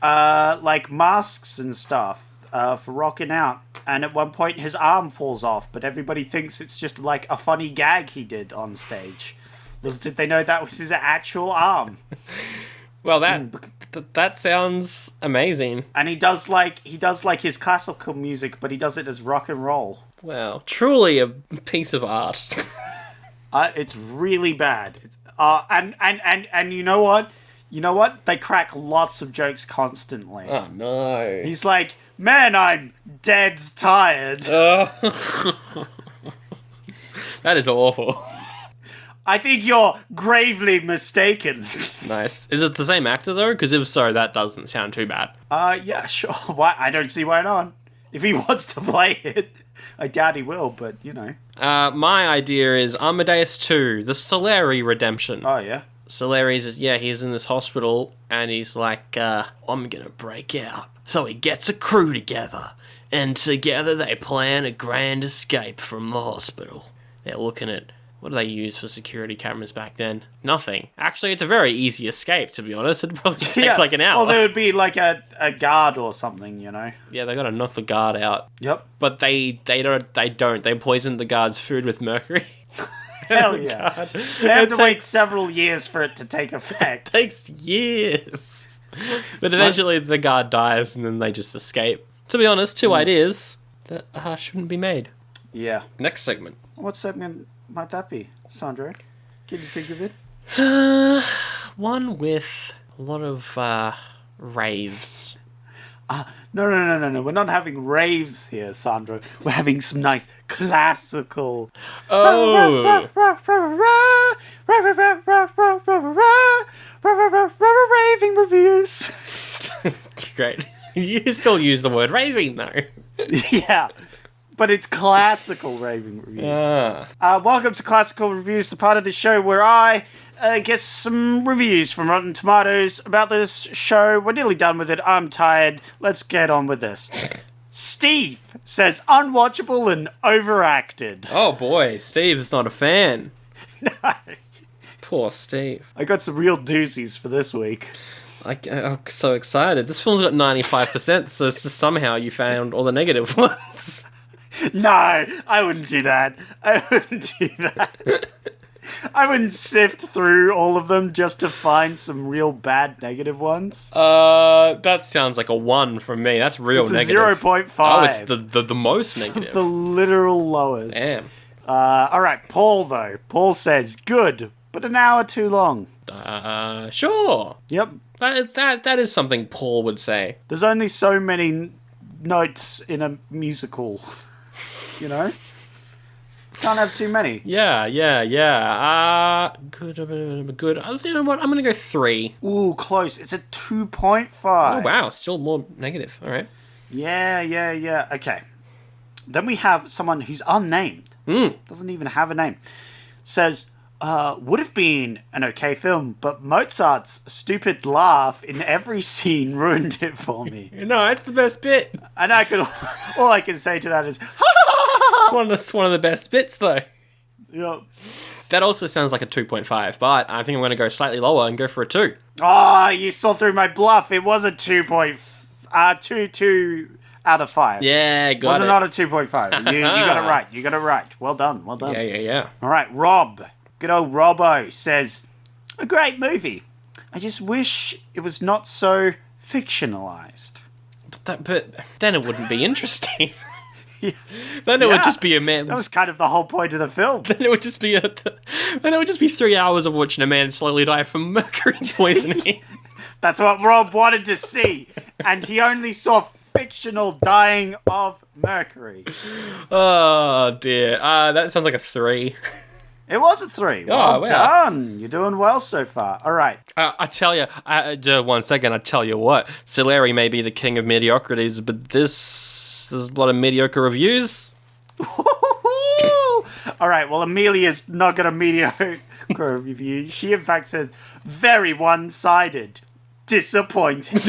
like masks and stuff for rocking out. And at one point, his arm falls off, but everybody thinks it's just like a funny gag he did on stage. Little did they know that was his actual arm. Well, that sounds amazing. And he does like his classical music, but he does it as rock and roll. Wow, truly a piece of art. It's really bad. And you know what? They crack lots of jokes constantly. Oh no. He's like, man, I'm dead tired. That is awful. I think you're gravely mistaken. Nice. Is it the same actor, though? Because if so, that doesn't sound too bad. Yeah, sure. Why? I don't see why not. If he wants to play it, I doubt he will, but, you know. My idea is Amadeus 2, the Salieri redemption. Oh, yeah? Salieri's, he's in this hospital, and he's like, I'm gonna break out. So he gets a crew together, and together they plan a grand escape from the hospital. They're looking at... What do they use for security cameras back then? Nothing. Actually, it's a very easy escape, to be honest. It'd probably take like an hour. Well, there would be like a guard or something, you know? Yeah, they gotta knock the guard out. Yep. But they don't. They poison the guard's food with mercury. Hell yeah. They have to wait several years for it to take effect. It takes years. But eventually the guard dies and then they just escape. To be honest, two ideas that shouldn't be made. Yeah. Next segment. What segment might that be, Sandro? Can you think of it? One with a lot of raves. No. We're not having raves here, Sandro. We're having some nice classical. Oh. Raving reviews. Great. You still use the word raving, though. Yeah. But it's classical raving reviews. Welcome to Classical Reviews, the part of the show where I get some reviews from Rotten Tomatoes about this show. We're nearly done with it. I'm tired. Let's get on with this. Steve says, unwatchable and overacted. Oh boy, Steve's not a fan. No. Poor Steve. I got some real doozies for this week. I'm so excited. This film's got 95%, so it's just somehow you found all the negative ones. No, I wouldn't do that. I wouldn't sift through all of them just to find some real bad negative ones. That sounds like a 1 from me. That's real it's negative. 0.5. Oh, it's the most negative. The literal lowest. Damn. Alright, Paul though. Paul says, good, but an hour too long. Sure. Yep. That is something Paul would say. There's only so many notes in a musical. You know? Can't have too many. Yeah. Good. You know what? I'm going to go 3. Ooh, close. It's a 2.5. Oh, wow. Still more negative. All right. Yeah. Okay. Then we have someone who's unnamed. Doesn't even have a name. Says, would have been an okay film, but Mozart's stupid laugh in every scene ruined it for me. No, that's the best bit. And all I can say to that is, it's one of the best bits, though. Yep. That also sounds like a 2.5, but I think I'm going to go slightly lower and go for a 2. Oh, you saw through my bluff. It was a 2 out of 5. Yeah, got it. Not a 2.5. You got it right. Well done. Yeah. All right, Rob. Good old Robbo says, a great movie. I just wish it was not so fictionalized. But then it wouldn't be interesting. Yeah. Then it would just be a man. That was kind of the whole point of the film. Then it would just be 3 hours of watching a man slowly die from mercury poisoning. That's what Rob wanted to see, and he only saw fictional dying of mercury. Oh, dear. That sounds like a 3. It was a 3. Well wow. done. You're doing well so far. All right. I tell you, 1 second, I tell you what. Salieri may be the king of mediocrities, but there's a lot of mediocre reviews. All right, well, Amelia's not got a mediocre review. She, in fact, says, very one-sided. Disappointing.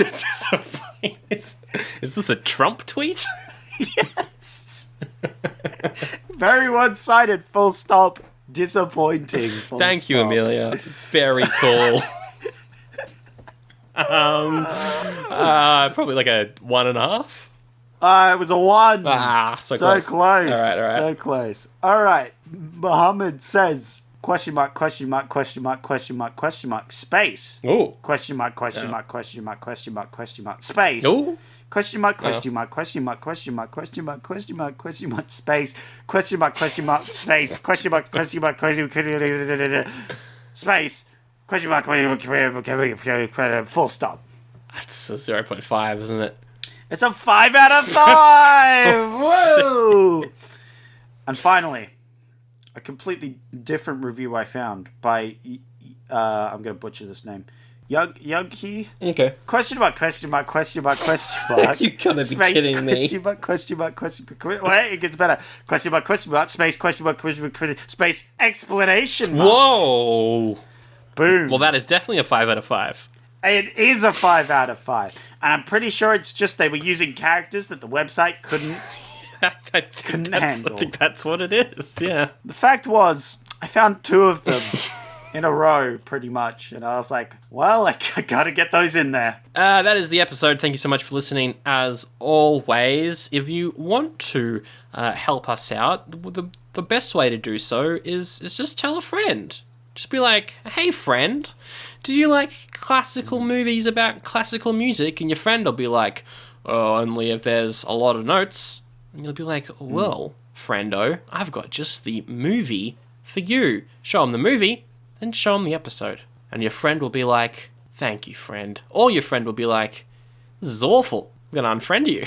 Is this a Trump tweet? Yes. Very one-sided, full stop. Disappointing. Full Thank stop. you, Amelia. Very cool. Probably like a 1.5. It was a 1. So close. All right. So close. All right. Muhammad says, question mark, question mark, question mark, question mark, question mark, space. Ooh. Question mark, question mark, question mark, question mark, question mark, space. Ooh. Question mark, question mark, question mark, question mark, question mark, question mark, question mark, space. Question mark, space. Question mark, question mark, space. Question mark, full stop. That's a 0.5, isn't it? It's a 5 out of 5! Whoa! And finally, a completely different review I found by, I'm going to butcher this name, Yughi? Okay. Question mark, question mark, question mark, question mark. You gotta be kidding me. Question mark, question mark, question mark. Wait, it gets better. Question mark, space, question mark, space, explanation mark. Whoa! Boom. Well, that is definitely a 5 out of 5. It is a 5 out of 5. And I'm pretty sure it's just they were using characters that the website couldn't handle. I think that's what it is, yeah. The fact was, I found 2 of them in a row, pretty much. And I was like, well, I gotta get those in there. That is the episode. Thank you so much for listening, as always. If you want to help us out, the best way to do so is just tell a friend. Just be like, hey, friend, do you like classical movies about classical music? And your friend will be like, oh, only if there's a lot of notes. And you'll be like, well, friendo, I've got just the movie for you. Show them the movie, then show them the episode. And your friend will be like, thank you, friend. Or your friend will be like, this is awful. I'm going to unfriend you.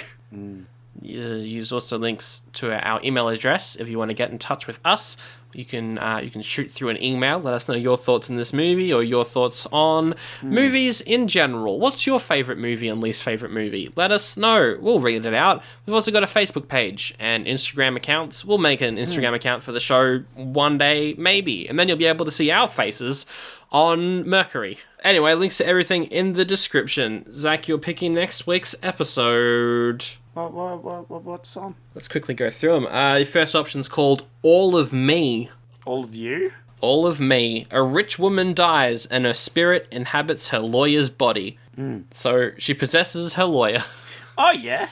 Use also links to our email address if you want to get in touch with us. You can shoot through an email. Let us know your thoughts on this movie or your thoughts on movies in general. What's your favourite movie and least favourite movie? Let us know. We'll read it out. We've also got a Facebook page and Instagram accounts. We'll make an Instagram account for the show one day, maybe. And then you'll be able to see our faces on Mercury. Anyway, links to everything in the description. Zach, you're picking next week's episode. What song? Let's quickly go through them. Your first option's called All of Me. All of you? All of Me. A rich woman dies and her spirit inhabits her lawyer's body. So she possesses her lawyer. Oh, yeah.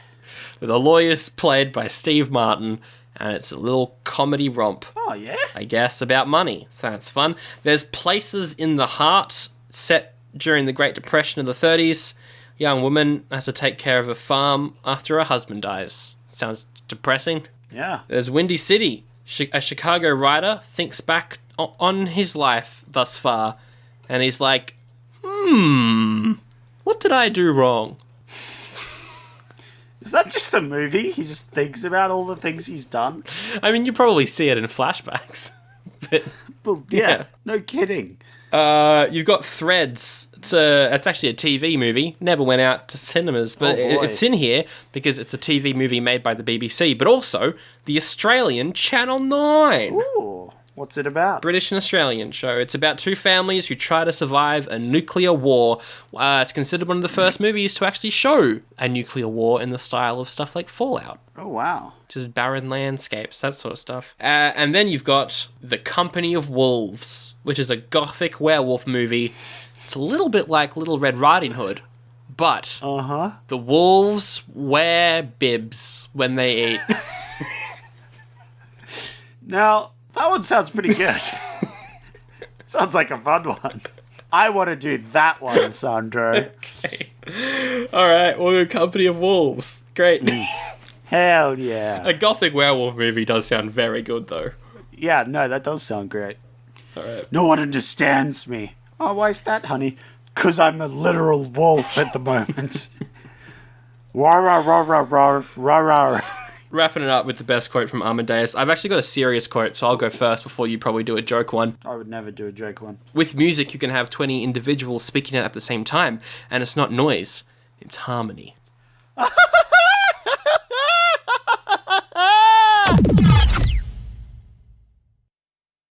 The lawyer's played by Steve Martin, and it's a little comedy romp. Oh, yeah. I guess, about money. So that's fun. There's Places in the Heart, set during the Great Depression of the 30s. Young woman has to take care of a farm after her husband dies. Sounds depressing. Yeah. There's Windy City. A Chicago writer thinks back on his life thus far, and he's like, what did I do wrong? Is that just a movie? He just thinks about all the things he's done? I mean, you probably see it in flashbacks. But Well, yeah. No kidding. You've got Threads. It's actually a TV movie. Never went out to cinemas, but it's in here because it's a TV movie made by the BBC, but also the Australian Channel 9. Ooh. What's it about? British and Australian show. It's about 2 families who try to survive a nuclear war. It's considered one of the first movies to actually show a nuclear war in the style of stuff like Fallout. Oh, wow. Just barren landscapes, that sort of stuff. And then you've got The Company of Wolves, which is a gothic werewolf movie. It's a little bit like Little Red Riding Hood, but the wolves wear bibs when they eat. Now, that one sounds pretty good. Sounds like a fun one. I want to do that one, Sandro. Okay. All right, well, The Company of Wolves. Great. Hell yeah. A gothic werewolf movie does sound very good, though. Yeah, no, that does sound great. All right. No one understands me. Oh, why is that, honey? Because I'm a literal wolf at the moment. Rah, rah, rah, rah, rah, rah, rah. Wrapping it up with the best quote from Amadeus. I've actually got a serious quote, so I'll go first before you probably do a joke one. I would never do a joke one. With music, you can have 20 individuals speaking at the same time, and it's not noise, it's harmony.